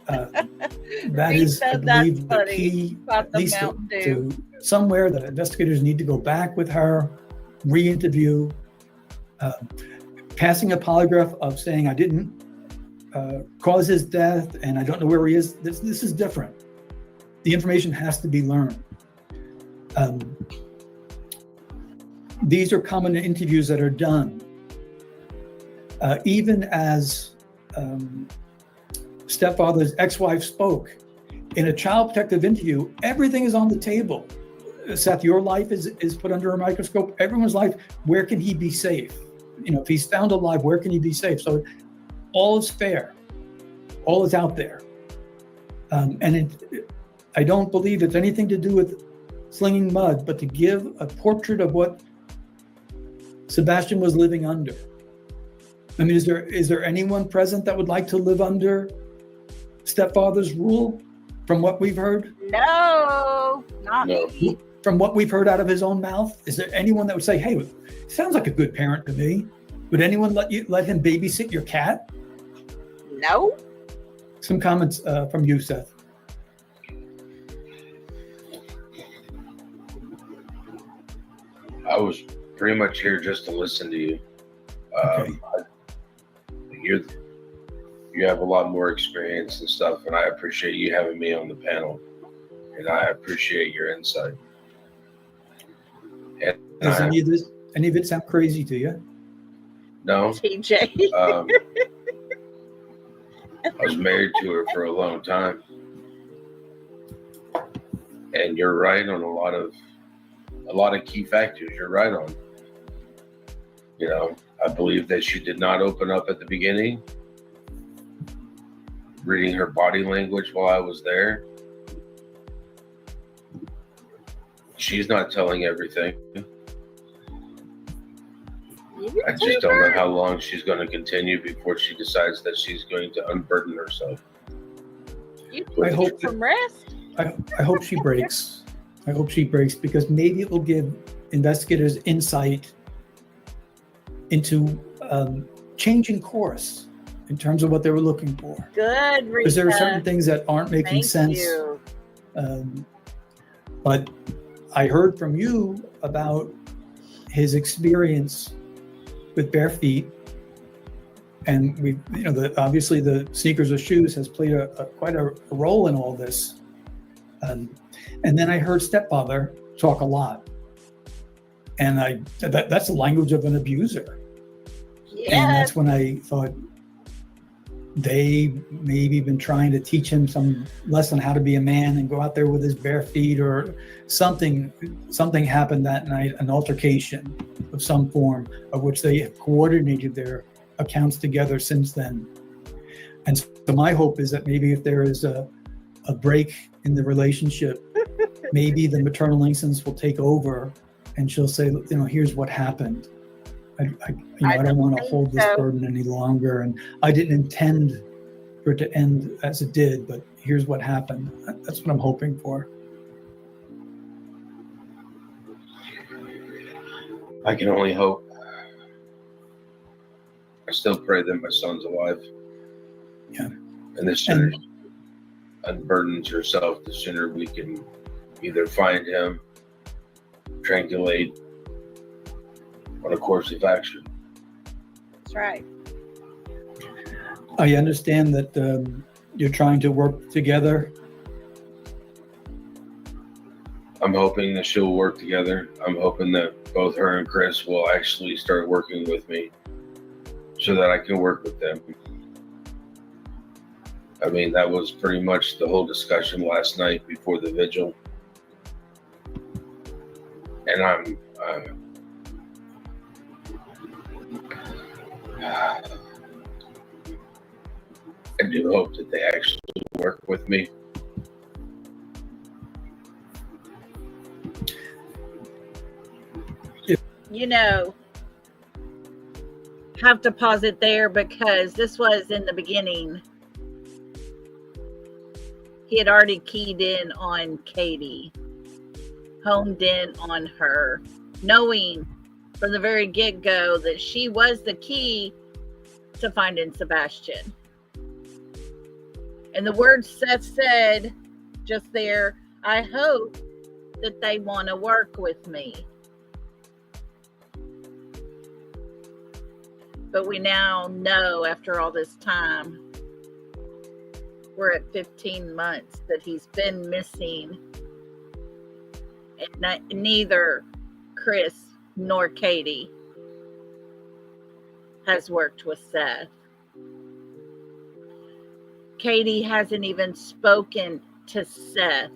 That is, I believe, the key, at least to somewhere that investigators need to go back with her, re-interview, passing a polygraph of saying, I didn't cause his death and I don't know where he is. This is different. The information has to be learned. These are common interviews that are done. Even as stepfather's ex-wife spoke in a child protective interview, everything is on the table. Seth, your life is put under a microscope. Everyone's life, where can he be safe? If he's found alive, where can he be safe? So all is fair. All is out there. I don't believe it's anything to do with slinging mud, but to give a portrait of what Sebastian was living under. I mean, is there anyone present that would like to live under stepfather's rule from what we've heard? No, not me. From what we've heard out of his own mouth? Is there anyone that would say, hey, sounds like a good parent to me? Would anyone let him babysit your cat? No. Some comments from you, Seth. I was pretty much here just to listen to you. Okay. You have a lot more experience and stuff, and I appreciate you having me on the panel, and I appreciate your insight. And Does any of it sound crazy to you? No. TJ. I was married to her for a long time, and you're right on a lot of key factors. You're right on. I believe that she did not open up at the beginning. Reading her body language while I was there. She's not telling everything. I just don't know how long she's going to continue before she decides that she's going to unburden herself. I hope some rest. I hope she breaks. I hope she breaks, because maybe it will give investigators insight into changing course. in terms of what they were looking for. Good, Rita. Because there are certain things that aren't making Thank sense. you. But I heard from you about his experience with bare feet, and we, obviously the sneakers or shoes has played quite a role in all this. And then I heard stepfather talk a lot, and that's the language of an abuser. Yes. And that's when I thought they maybe been trying to teach him some lesson how to be a man and go out there with his bare feet, or something happened that night, an altercation of some form, of which they have coordinated their accounts together since then. And so my hope is that maybe if there is a break in the relationship, maybe the maternal instincts will take over, and she'll say, here's what happened. I don't want to hold this burden any longer, and I didn't intend for it to end as it did, but here's what happened. That's what I'm hoping for. I can only hope. I still pray that my son's alive. Yeah. And the sooner unburdens yourself, the sooner we can either find him, triangulate on a course of action. That's right. I understand that you're trying to work together. I'm hoping that she'll work together. I'm hoping that both her and Chris will actually start working with me so that I can work with them. I mean, that was pretty much the whole discussion last night before the vigil. And I do hope that they actually work with me. Have to pause it there because this was in the beginning. He had already keyed in on Katie, homed in on her, knowing from the very get-go that she was the key to finding Sebastian. And the words Seth said just there, I hope that they want to work with me. But we now know, after all this time, we're at 15 months, that he's been missing. And neither Chris nor Katie has worked with Seth. Katie hasn't even spoken to Seth.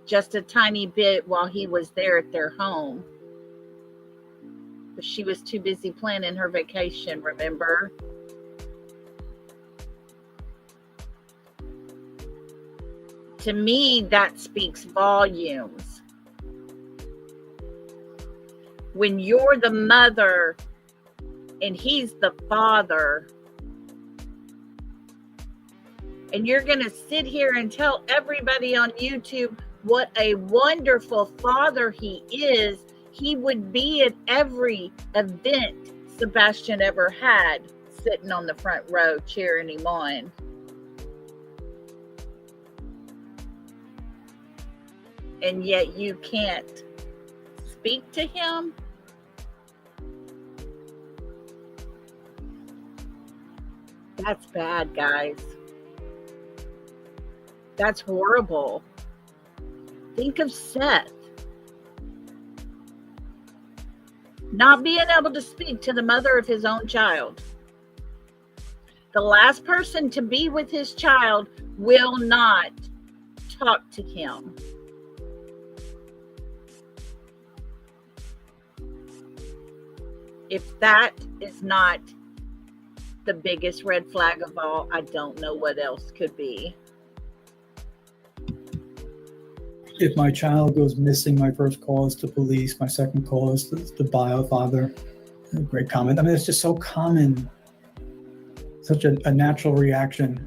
Just a tiny bit while he was there at their home. But she was too busy planning her vacation, remember? To me, that speaks volumes. When you're the mother and he's the father, and you're going to sit here and tell everybody on YouTube what a wonderful father he is, he would be at every event Sebastian ever had, sitting on the front row cheering him on. And yet you can't speak to him? That's bad, guys. That's horrible. Think of Seth not being able to speak to the mother of his own child. The last person to be with his child will not talk to him. If that is not the biggest red flag of all, I don't know what else could be. If my child goes missing, my first call is to police. My second call is to bio father. Great comment. I mean, it's just so common, such a natural reaction.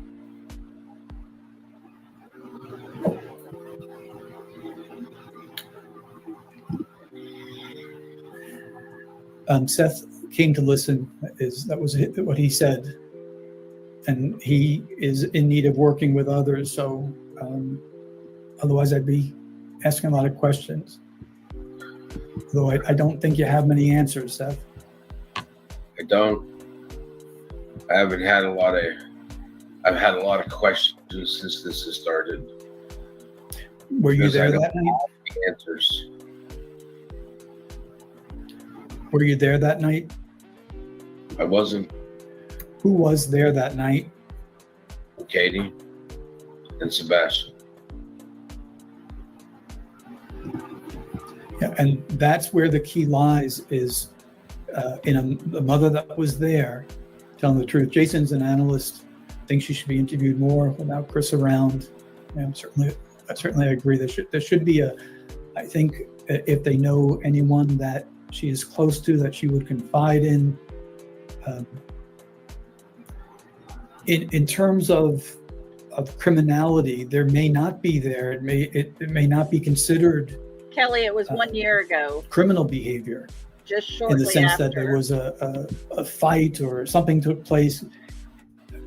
Seth came to listen. That was what he said, and he is in need of working with others. So otherwise, I'd be asking a lot of questions. Though I don't think you have many answers, Seth. I don't. I haven't had a lot of. I've had a lot of questions since this has started. Were you there that night? Answers. Were you there that night? I wasn't. Who was there that night? Katie and Sebastian. Yeah, and that's where the key lies, is in the mother that was there telling the truth. Jason's an analyst, thinks she should be interviewed more without Chris around. And I certainly agree. There should be I think if they know anyone that she is close to, that she would confide in. In terms of criminality, there may not be there. It may not be considered. Kelly, it was 1 year ago. Criminal behavior. Just shortly in the sense after. that there was a fight or something took place.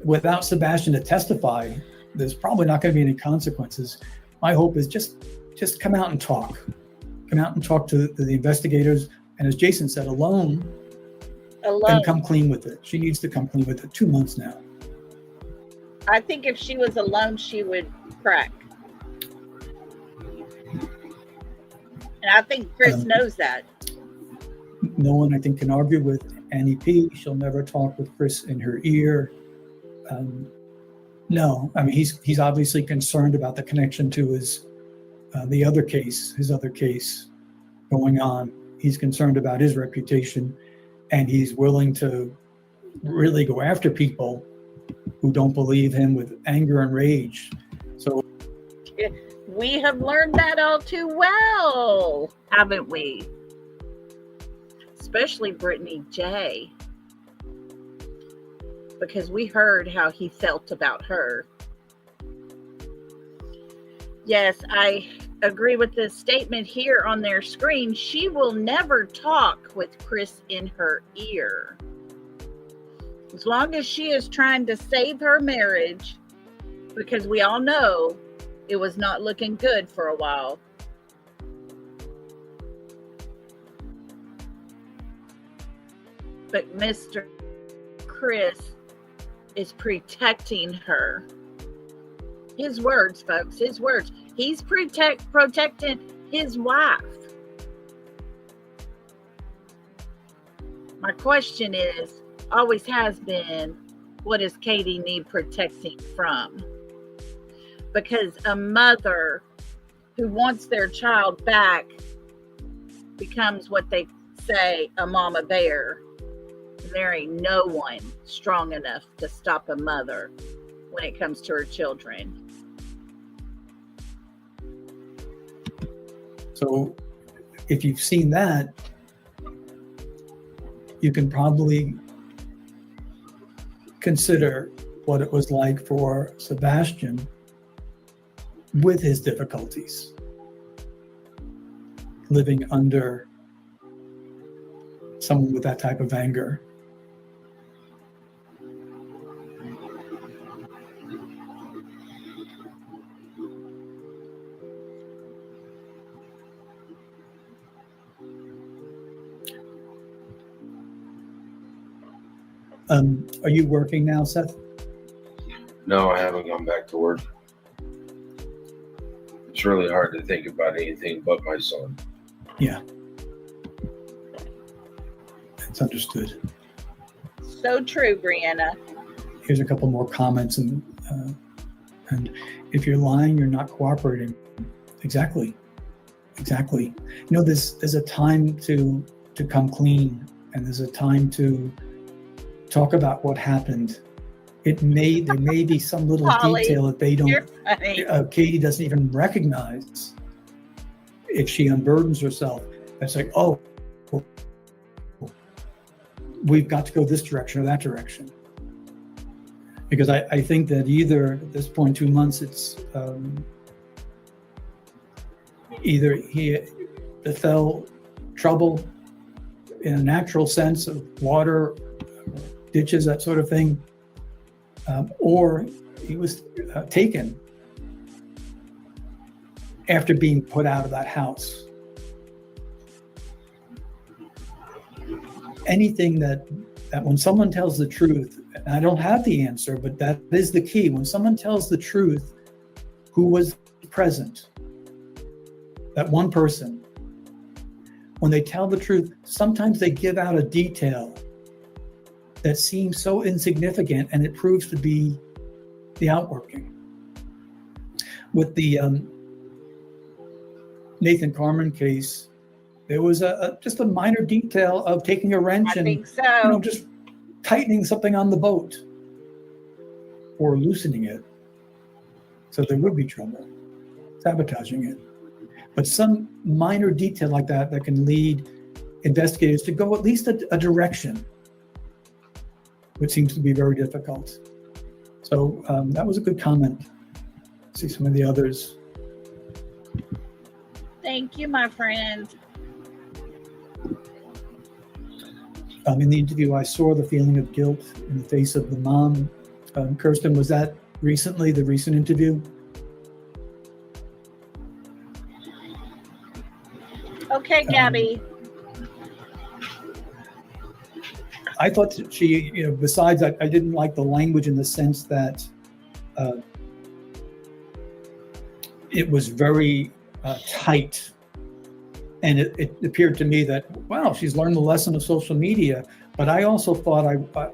Without Sebastian to testify, there's probably not going to be any consequences. My hope is just come out and talk. Come out and talk to the investigators. And as Jason said, alone. And come clean with it. She needs to come clean with it. 2 months now. I think if she was alone, she would crack. And I think Chris knows that. No one, I think, can argue with Annie P. She'll never talk with Chris in her ear. No, I mean, he's obviously concerned about the connection to his other case going on. He's concerned about his reputation, and he's willing to really go after people who don't believe him with anger and rage. So we have learned that all too well, haven't we? Especially Brittany J. Because we heard how he felt about her. Yes, I agree with the statement here on their screen. She will never talk with Chris in her ear. As long as she is trying to save her marriage, because we all know it was not looking good for a while. But Mr. Chris is protecting her. His words, folks, his words. He's protecting his wife. My question is, always has been, what does Katie need protecting from? Because a mother who wants their child back becomes what they say, a mama bear. There ain't no one strong enough to stop a mother when it comes to her children. So if you've seen that, you can probably consider what it was like for Sebastian with his difficulties, living under someone with that type of anger. Are you working now, Seth? No, I haven't gone back to work. It's really hard to think about anything but my son. Yeah. It's understood. So true, Brianna. Here's a couple more comments. And if you're lying, you're not cooperating. Exactly. You know, there's a time to come clean, and there's a time to talk about what happened. There may be some little Holly, detail that they don't, Katie doesn't even recognize if she unburdens herself. It's like, oh, we've got to go this direction or that direction. Because I think that either at this point, 2 months, it's either he befell trouble in a natural sense of water, ditches, that sort of thing, or he was taken after being put out of that house. Anything that when someone tells the truth, and I don't have the answer, but that is the key. When someone tells the truth, who was present, that one person, when they tell the truth, sometimes they give out a detail that seems so insignificant, and it proves to be the outworking. With the Nathan Carmen case, there was just a minor detail of taking a wrench I and think so. just tightening something on the boat or loosening it, so there would be trouble, sabotaging it. But some minor detail like that can lead investigators to go at least a direction, which seems to be very difficult. So that was a good comment. See some of the others. Thank you, my friend. In the interview, I saw the feeling of guilt in the face of the mom. Kirsten, was that recently, the recent interview? Okay, Gabby. I thought that she, besides, I didn't like the language in the sense that it was very tight. And it appeared to me that, wow, she's learned the lesson of social media. But I also thought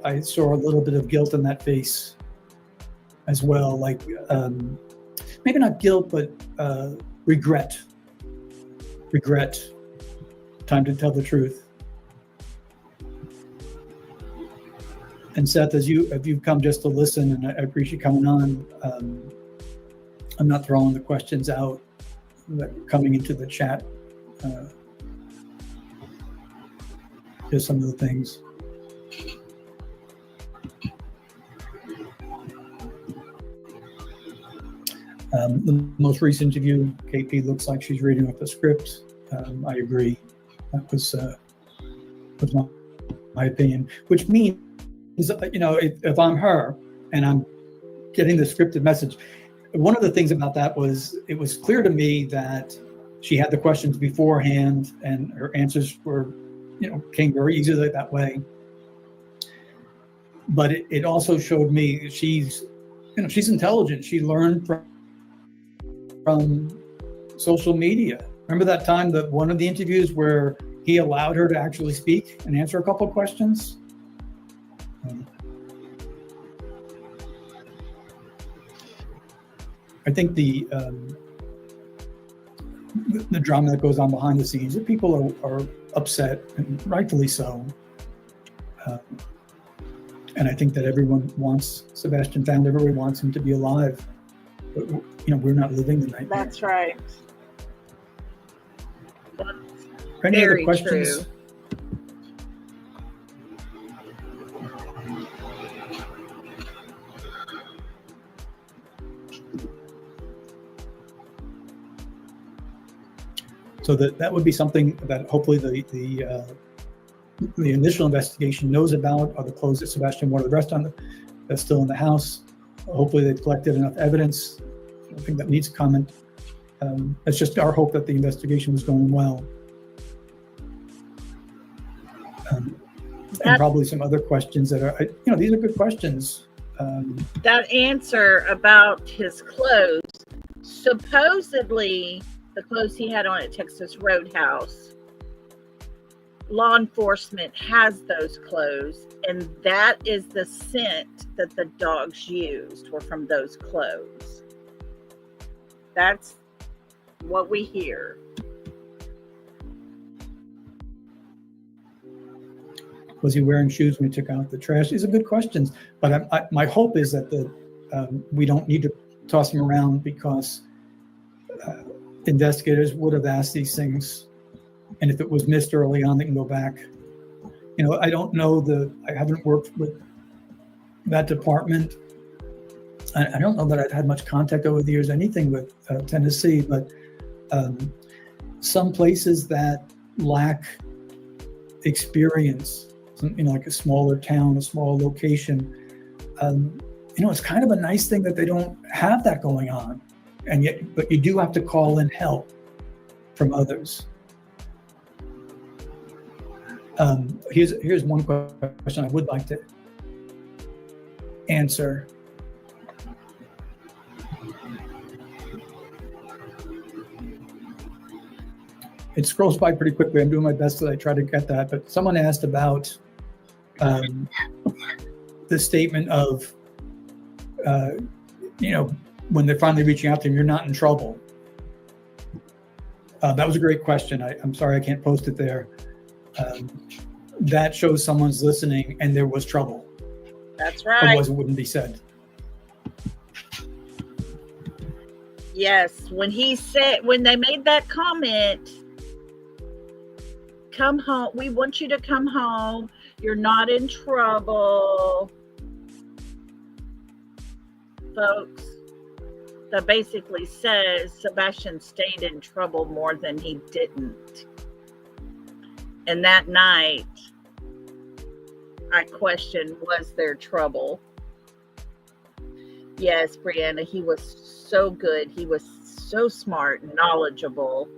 I saw a little bit of guilt in that face as well. Like, maybe not guilt, but regret. Regret. Time to tell the truth. And Seth, if you've come just to listen, and I appreciate you coming on, I'm not throwing the questions out that are coming into the chat. Just some of the things. The most recent interview, KP looks like she's reading off the script. I agree. That was my opinion, which means, if I'm her and I'm getting the scripted message, one of the things about that was, it was clear to me that she had the questions beforehand and her answers were, came very easily that way. But it also showed me she's intelligent. She learned from social media. Remember that time, that one of the interviews where he allowed her to actually speak and answer a couple of questions? I think the drama that goes on behind the scenes, that people are upset, and rightfully so. And I think that everyone wants Sebastian found. Everyone wants him to be alive. But, we're not living the nightmare. That's right. Any other Very questions? true. So that would be something that hopefully the initial investigation knows about, are the clothes that Sebastian wore to the restaurant that's still in the house. Hopefully they've collected enough evidence. I think that needs comment. It's just our hope that the investigation is going well. And probably some other questions that are, these are good questions. That answer about his clothes, supposedly the clothes he had on at Texas Roadhouse, law enforcement has those clothes, and that is the scent that the dogs used were from those clothes. That's what we hear. Was he wearing shoes when he took out the trash? These are good questions, but my hope is that we don't need to toss them around, because investigators would have asked these things, and if it was missed early on, they can go back. I don't know I haven't worked with that department. I don't know that I've had much contact over the years, anything with Tennessee, but some places that lack experience, like a smaller town, a small location, it's kind of a nice thing that they don't have that going on. And yet, but you do have to call in help from others. Here's one question I would like to answer. It scrolls by pretty quickly. I'm doing my best that I try to get that. But someone asked about the statement of, when they're finally reaching out to them, you're not in trouble. That was a great question. I'm sorry I can't post it there. That shows someone's listening and there was trouble. That's right. Otherwise it wouldn't be said. Yes, when they made that comment, come home, we want you to come home, you're not in trouble. Folks, that basically says Sebastian stayed in trouble more than he didn't. And that night, I questioned, was there trouble? Yes, Brianna, he was so good. He was so smart and knowledgeable.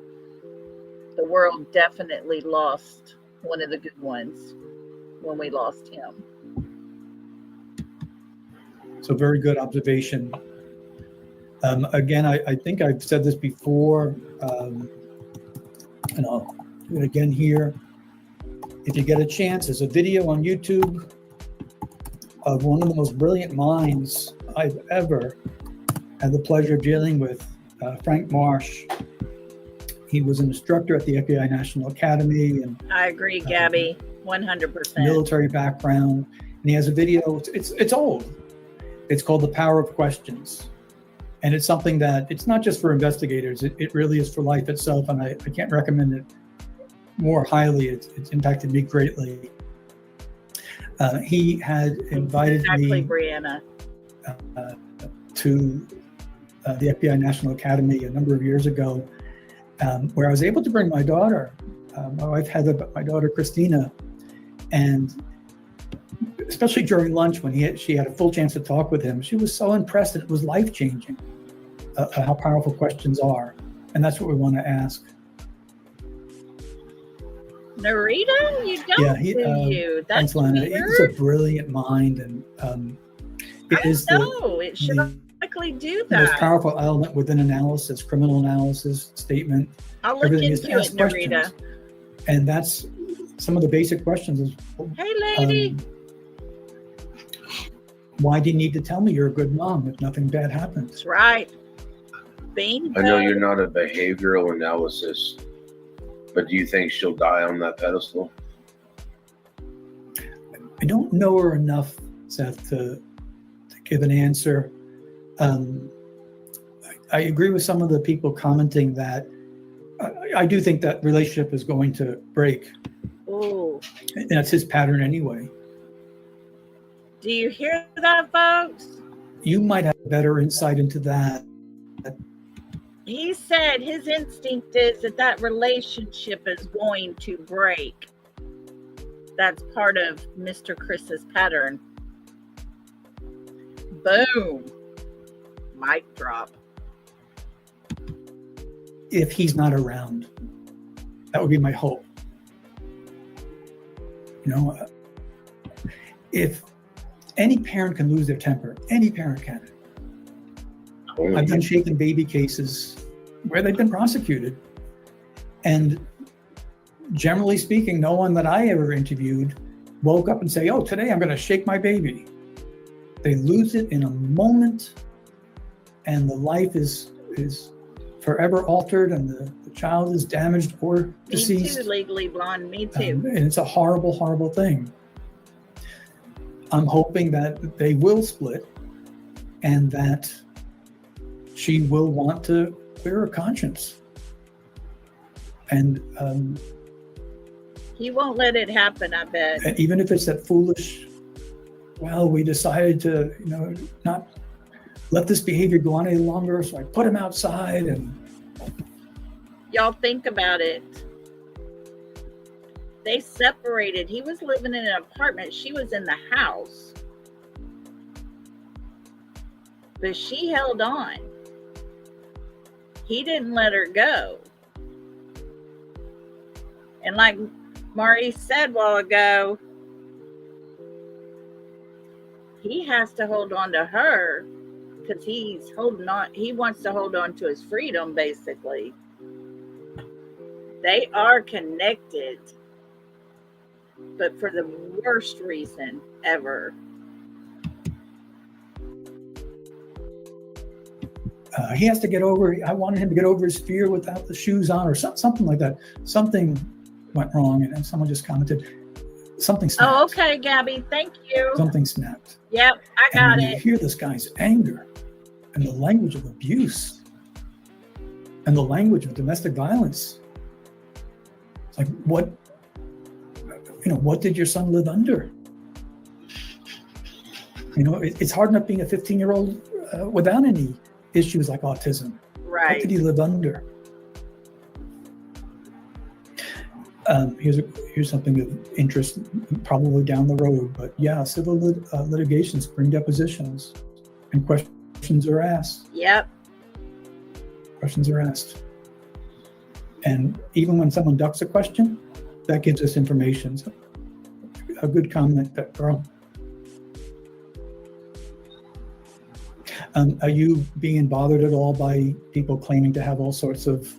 The world definitely lost one of the good ones when we lost him. So very good observation. Again, I think I've said this before, and I'll do it again here. If you get a chance, there's a video on YouTube of one of the most brilliant minds I've ever had the pleasure of dealing with, Frank Marsh. He was an instructor at the FBI National Academy. And I agree, Gabby, 100%. Military background. And he has a video, it's old. It's called The Power of Questions. And it's something that, it's not just for investigators, it really is for life itself. And I can't recommend it more highly. It's impacted me greatly. He had invited me Brianna. To the FBI National Academy a number of years ago, where I was able to bring my daughter, my wife Heather, my daughter Christina, and especially during lunch when she had a full chance to talk with him, she was so impressed that it was life-changing, how powerful questions are. And that's what we want to ask. Narita, you don't you? That's thanks, Lana. weird. He's a brilliant mind, and it should likely do that. The most powerful element within analysis, criminal analysis, statement. I'll look into it, Narita. And that's some of the basic questions. Is, hey, lady. Why do you need to tell me you're a good mom if nothing bad happens? That's right. Bingo. I know you're not a behavioral analysis, but do you think she'll die on that pedestal? I don't know her enough, Seth, to give an answer. I agree with some of the people commenting that I do think that relationship is going to break. Ooh. And that's his pattern anyway. Do you hear that, folks? You might have better insight into that. He said his instinct is that relationship is going to break. That's part of Mr. Chris's pattern. Boom. Mic drop. If he's not around, that would be my hope. If any parent can lose their temper, any parent can. I've done shaken baby cases where they've been prosecuted. And generally speaking, no one that I ever interviewed woke up and say, oh, today I'm going to shake my baby. They lose it in a moment, and the life is forever altered, and the child is damaged or deceased. Me too, Legally Blonde, me too. And it's a horrible, horrible thing. I'm hoping that they will split and that she will want to clear her conscience. And he won't let it happen, I bet. And even if it's that foolish, well, we decided to, not let this behavior go on any longer, so I put him outside. And y'all think about it. They separated. He was living in an apartment. She was in the house. But she held on. He didn't let her go. And like Maurice said a while ago, he has to hold on to her because he's holding on. He wants to hold on to his freedom, basically. They are connected, but for the worst reason ever. He has to get over. I wanted him to get over his fear without the shoes on, or something like that. Something went wrong, and someone just commented, something snapped. Oh, okay, Gabby. Thank you. Something snapped. Yep, I And got when you it. hear this guy's anger and the language of abuse and the language of domestic violence, it's like, what did your son live under? It's hard enough being a 15-year-old without any issues like autism. What Right. did he live under? Here's something of interest, probably down the road, but yeah, civil litigations bring depositions, and questions are asked. Yep. Questions are asked, and even when someone ducks a question, that gives us information. So, a good comment, that girl. Are you being bothered at all by people claiming to have all sorts of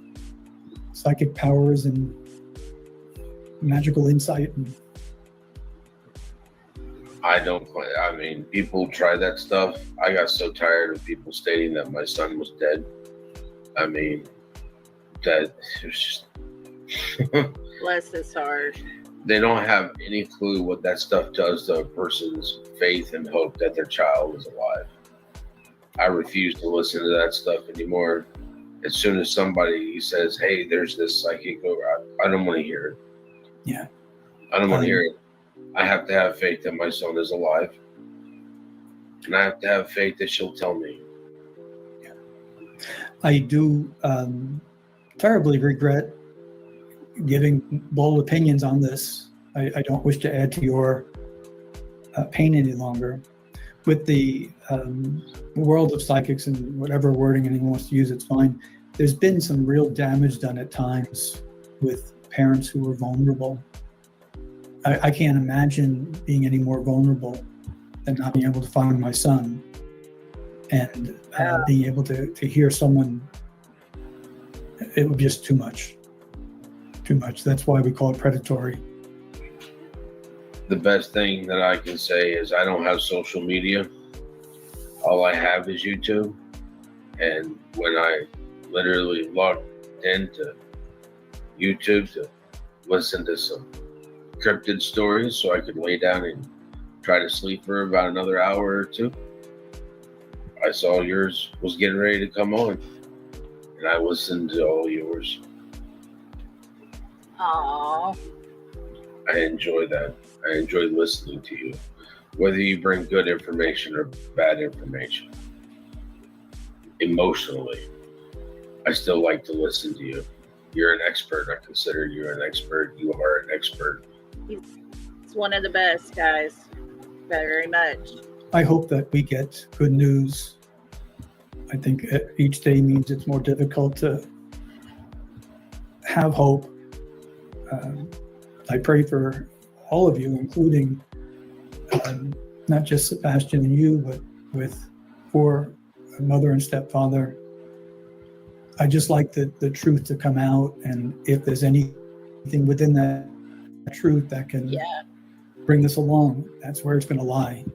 psychic powers and magical insight? I don't. I mean, people try that stuff. I got so tired of people stating that my son was dead. I mean, that it's just Bless his heart. they don't have any clue what that stuff does to a person's faith and hope that their child is alive. I refuse to listen to that stuff anymore. As soon as somebody says, "Hey, there's this psychic," I don't want to hear it. Yeah. I don't want to hear it. I have to have faith that my son is alive. And I have to have faith that she'll tell me. I do terribly regret giving bold opinions on this. I don't wish to add to your pain any longer. With the world of psychics and whatever wording anyone wants to use, it's fine. There's been some real damage done at times with parents who were vulnerable. I can't imagine being any more vulnerable than not being able to find my son and being able to hear someone. It would be just too much. Too much. That's why we call it predatory. The best thing that I can say is I don't have social media. All I have is YouTube. And when I literally logged into YouTube to listen to some cryptid stories so I could lay down and try to sleep for about another hour or two, I saw yours was getting ready to come on. And I listened to all yours. Aww. I enjoy that. I enjoy listening to you, whether you bring good information or bad information. Emotionally, I still like to listen to you. You're an expert. I consider you an expert. You are an expert. It's one of the best, guys. Very much. I hope that we get good news. I think each day means it's more difficult to have hope. I pray for all of you, including not just Sebastian and you, but for mother and stepfather. I just like the truth to come out, and if there's anything within that truth that can bring this along, that's where it's going to lie.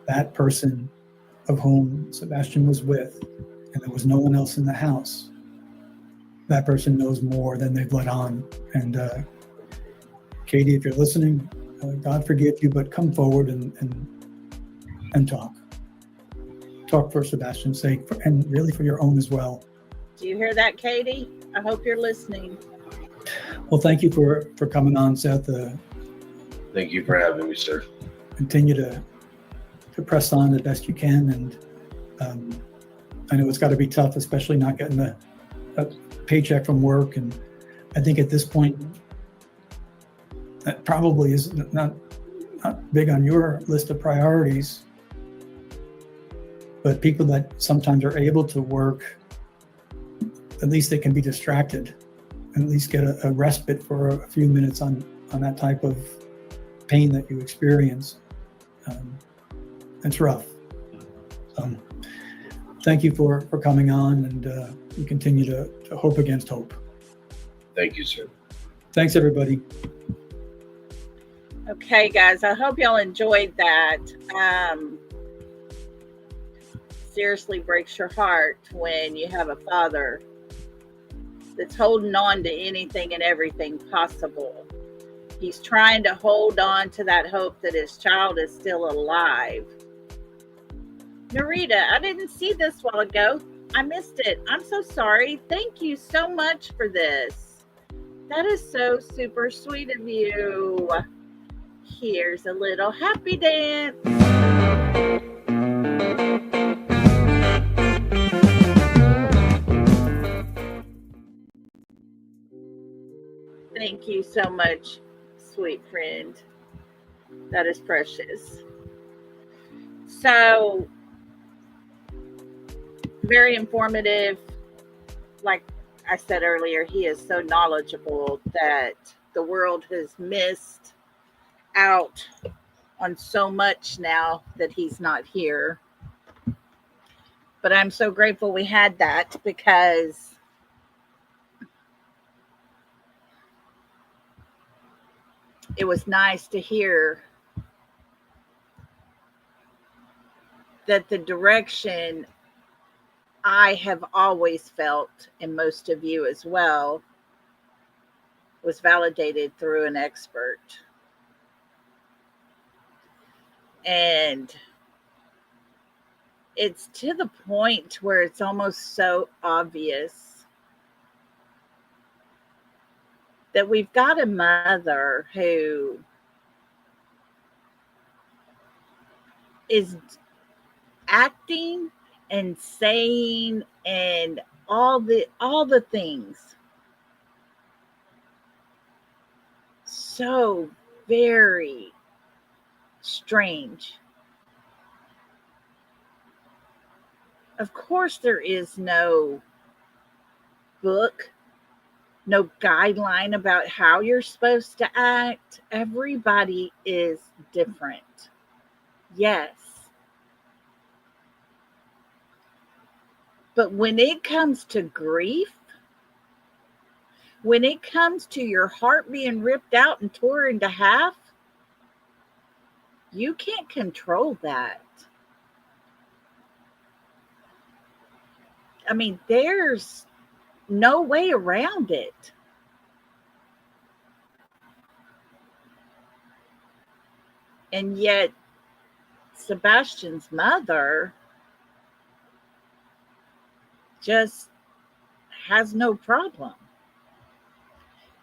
That person of whom Sebastian was with, and there was no one else in the house, that person knows more than they've let on. And Katie, if you're listening, God forgive you, but come forward and talk. Talk for Sebastian's sake, and really for your own as well. Do you hear that, Katie? I hope you're listening. Well, thank you for coming on, Seth. Thank you for having me, sir. Continue to press on the best you can, and I know it's got to be tough, especially not getting a paycheck from work. And I think at this point, that probably is not big on your list of priorities, but people that sometimes are able to work, at least they can be distracted, and at least get a respite for a few minutes on that type of pain that you experience. It's rough. Thank you for coming on, and you continue to hope against hope. Thank you, sir. Thanks, everybody. Okay, guys, I hope y'all enjoyed that. Seriously breaks your heart when you have a father that's holding on to anything and everything possible. He's trying to hold on to that hope that his child is still alive. Narita, I didn't see this while ago. I missed it. I'm so sorry. Thank you so much for this. That is so super sweet of you. Here's a little happy dance. Thank you so much, sweet friend. That is precious. So, very informative. Like I said earlier, he is so knowledgeable that the world has missed out on so much now that he's not here. But I'm so grateful we had that, because it was nice to hear that the direction I have always felt, and most of you as well, was validated through an expert. And it's to the point where it's almost so obvious that we've got a mother who is acting and saying and all the things so very strange. Of course, there is no book, no guideline about how you're supposed to act. Everybody is different. Yes. But when it comes to grief, when it comes to your heart being ripped out and torn into half, you can't control that. I mean, there's no way around it. And yet, Sebastian's mother just has no problem.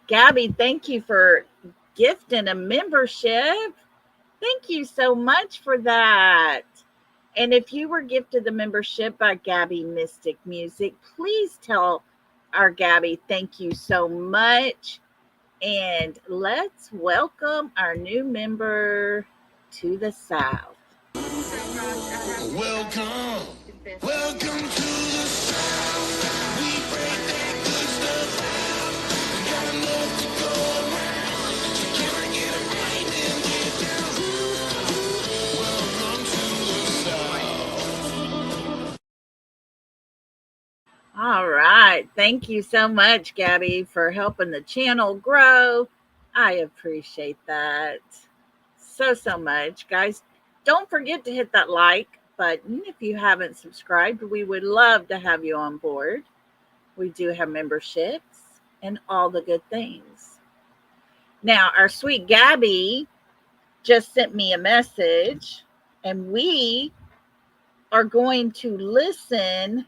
Gabby, thank you for gifting a membership. Thank you so much for that. And if you were gifted the membership by Gabby Mystic Music, please tell our Gabby thank you so much. And let's welcome our new member to the South. Welcome to the South. We break that good stuff out. We got enough to go around. So can I get a right and get down? Welcome to the South. All right. Thank you so much, Gabby, for helping the channel grow. I appreciate that so much. Guys, don't forget to hit that like button if you haven't subscribed. We would love to have you on board. We do have memberships and all the good things. Now, our sweet Gabby just sent me a message, and we are going to listen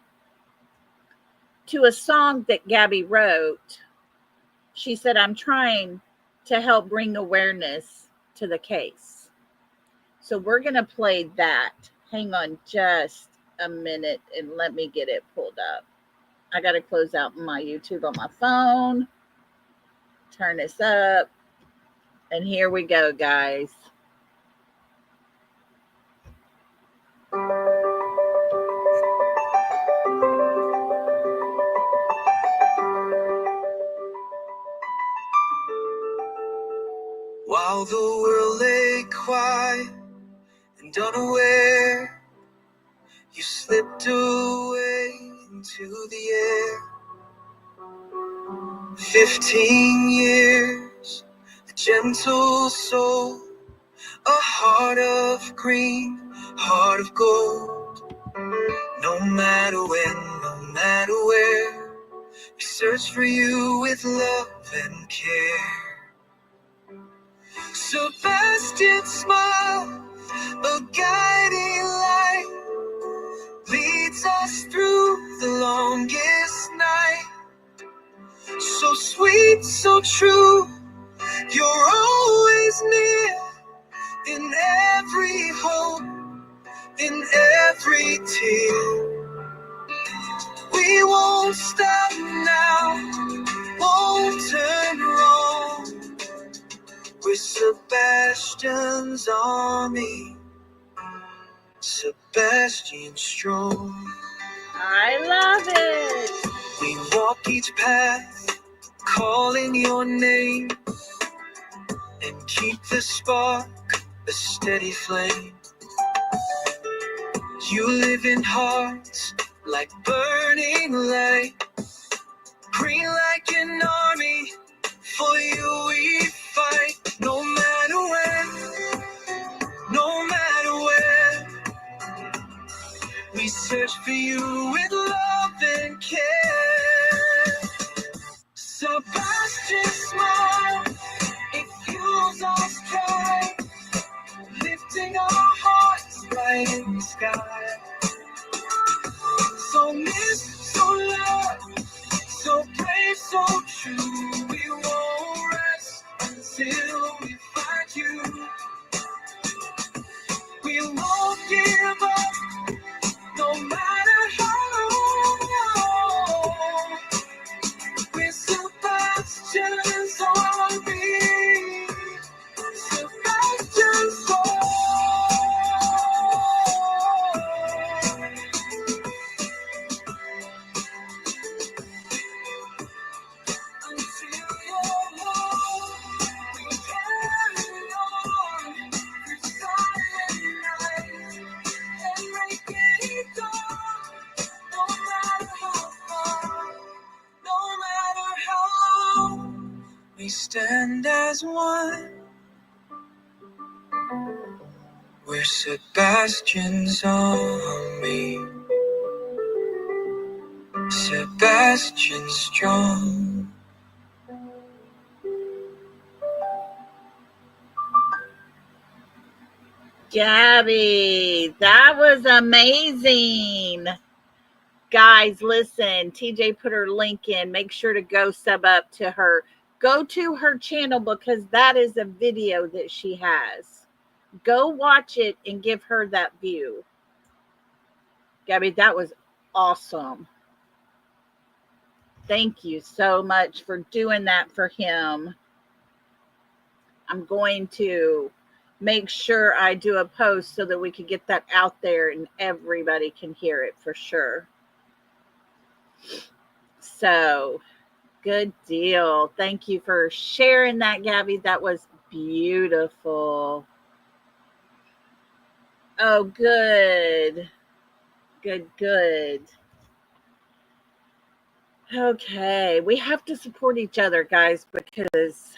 to a song that Gabby wrote. She said, I'm trying to help bring awareness to the case. So we're going to play that. Hang on just a minute and let me get it pulled up. I got to close out my YouTube on my phone. Turn this up. And here we go, guys. While the world lay quiet and unaware, you slipped away into the air. 15 years, a gentle soul, a heart of green, heart of gold. No matter when, no matter where, we search for you with love and care. Sebastian's smile, a guiding light, leads us through the longest night. So sweet, so true, you're always near, in every hope, in every tear. We won't stop now, won't turn wrong. We're Sebastian's army, Sebastian strong. I love it. We walk each path, calling your name, and keep the spark a steady flame. You live in hearts like burning light, green like an army, for you we fight. No matter when, no matter where, we search for you with love and care. Sebastian's smile, it fuels our stride, lifting our hearts right in the sky. So mist, so love, so brave, so true. We won't rest until we find you. We won't give up, no matter how long. We're Sebastian's army, Sebastian's army. We stand as one. We're Sebastian's army, Sebastian strong. Gabby, that was amazing. Guys, listen, TJ put her link in. Make sure to go sub up to her. Go to her channel because that is a video that she has. Go watch it and give her that view. Gabby, that was awesome. Thank you so much for doing that for him. I'm going to make sure I do a post so that we can get that out there and everybody can hear it for sure. So, good deal. Thank you for sharing that, Gabby. That was beautiful. Oh, good. Good. Okay, we have to support each other, guys, because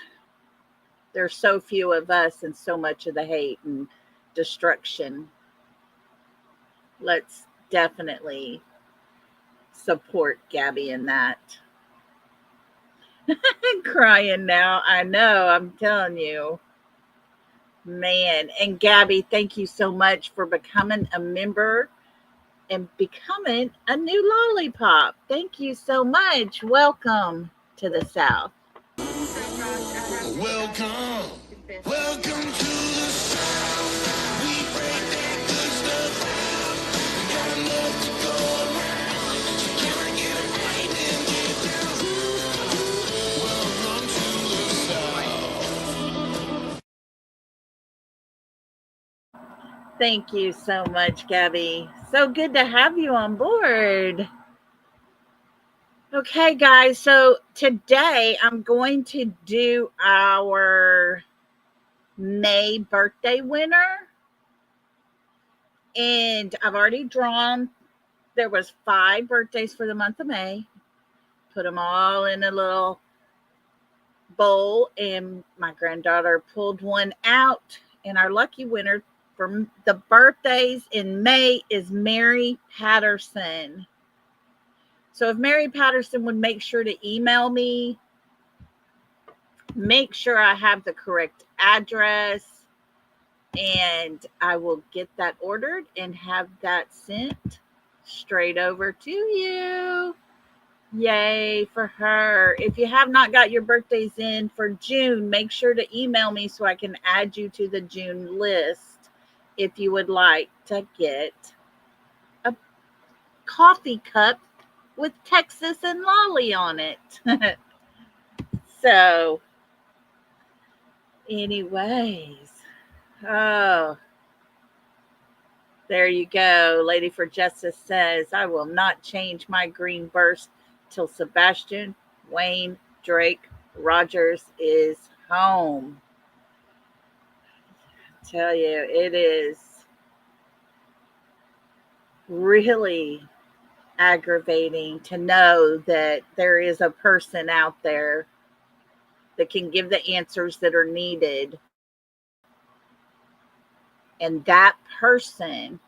there's so few of us and so much of the hate and destruction. Let's definitely support Gabby in that. Crying now. I know, I'm telling you. Man, and Gabby, thank you so much for becoming a member and becoming a new lollipop. Thank you so much. Welcome to the South. Welcome to the South. We break that good stuff out. We got enough to go around. So can I get a right and get down? Welcome to the South. Thank you so much, Gabby. So good to have you on board. Okay, guys. So today I'm going to do our May birthday winner. And I've already drawn. There was 5 birthdays for the month of May. Put them all in a little bowl, and my granddaughter pulled one out, and our lucky winner for the birthdays in May is Mary Patterson. So if Mary Patterson would make sure to email me, make sure I have the correct address, and I will get that ordered and have that sent straight over to you. Yay for her. If you have not got your birthdays in for June, make sure to email me so I can add you to the June list if you would like to get a coffee cup with Texas and Lolly on it. So, anyways, oh, there you go. Lady for Justice says, I will not change my green burst till Sebastian, Wayne, Drake, Rogers is home. I tell you, it is really aggravating to know that there is a person out there that can give the answers that are needed. And that person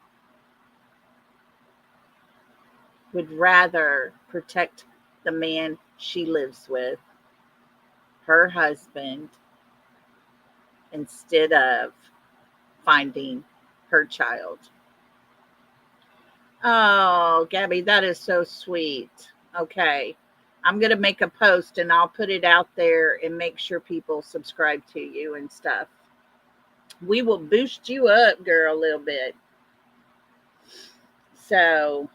would rather protect the man she lives with, her husband, instead of finding her child. Oh, Gabby, that is so sweet. Okay. I'm going to make a post and I'll put it out there and make sure people subscribe to you and stuff. We will boost you up, girl, a little bit. So,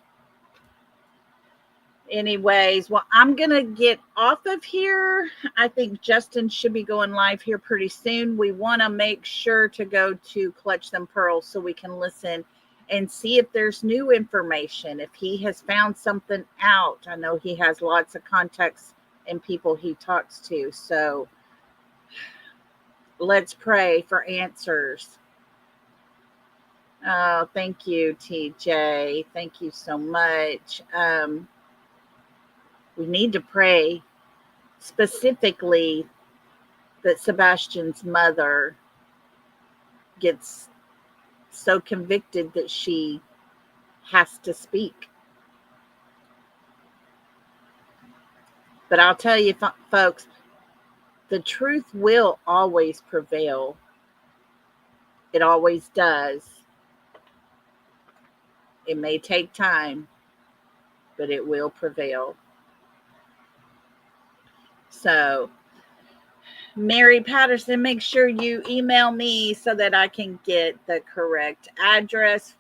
anyways, well, I'm going to get off of here. I think Justin should be going live here pretty soon. We want to make sure to go to Clutch Them Pearls so we can listen and see if there's new information, if he has found something out. I know he has lots of contacts and people he talks to. So let's pray for answers. Oh, thank you, TJ. Thank you so much. We need to pray specifically that Sebastian's mother gets so convicted that she has to speak. But I'll tell you, folks, the truth will always prevail. It always does. It may take time, but it will prevail. So, Mary Patterson, make sure you email me so that I can get the correct address.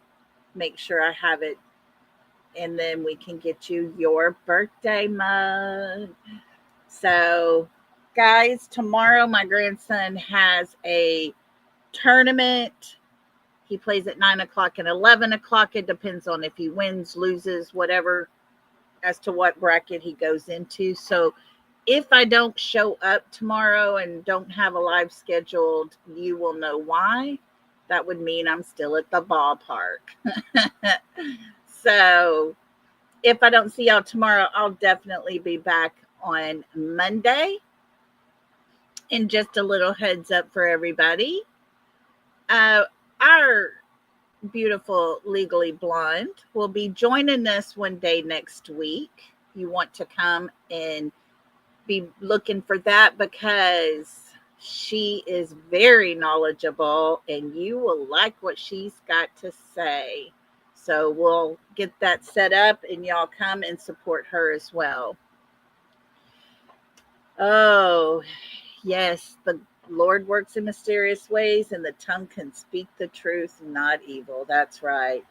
Make sure I have it. And then we can get you your birthday mug. So, guys, tomorrow my grandson has a tournament. He plays at 9 o'clock and 11 o'clock. It depends on if he wins, loses, whatever, as to what bracket he goes into. So, if I don't show up tomorrow and don't have a live scheduled, you will know why. That would mean I'm still at the ballpark. So if I don't see y'all tomorrow, I'll definitely be back on Monday. And just a little heads up for everybody. Our beautiful Legally Blonde will be joining us one day next week. You want to come and be looking for that because she is very knowledgeable and you will like what she's got to say. So we'll get that set up and y'all come and support her as well. Oh, yes, the Lord works in mysterious ways and the tongue can speak the truth, not evil. That's right.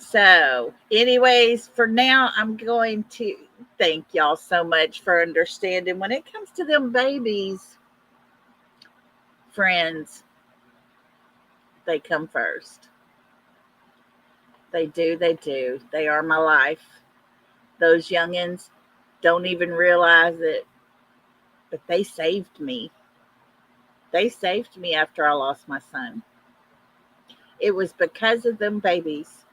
So, anyways, for now, I'm going to thank y'all so much for understanding. When it comes to them babies, friends, They come first. They do. They do. They are my life. Those youngins don't even realize it, but they saved me. They saved me after I lost my son. It was because of them babies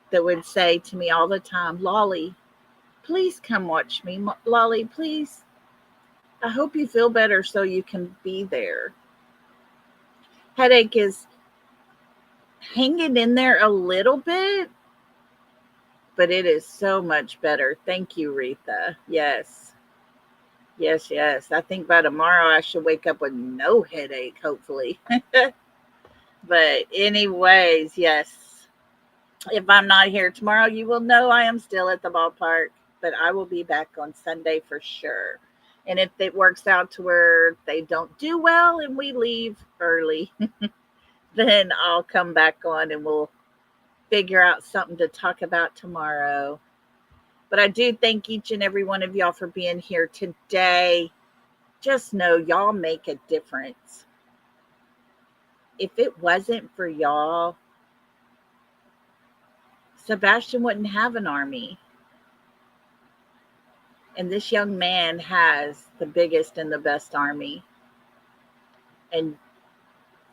that would say to me all the time, Lolly, please come watch me. Lolly, please. I hope you feel better so you can be there. Headache is hanging in there a little bit, but it is so much better. Thank you, Retha. Yes. Yes, yes. I think by tomorrow I should wake up with no headache, hopefully. But anyways, yes. If I'm not here tomorrow, you will know I am still at the ballpark, but I will be back on Sunday for sure. And if it works out to where they don't do well and we leave early, then I'll come back on and we'll figure out something to talk about tomorrow. But I do thank each and every one of y'all for being here today. Just know y'all make a difference. If it wasn't for y'all, Sebastian wouldn't have an army. And this young man has the biggest and the best army. And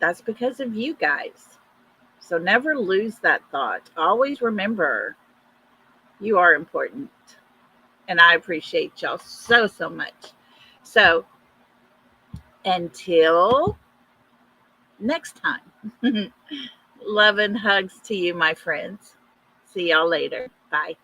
that's because of you guys. So never lose that thought. Always remember, you are important. And I appreciate y'all so, so much. So until next time, love and hugs to you, my friends. See y'all later. Bye.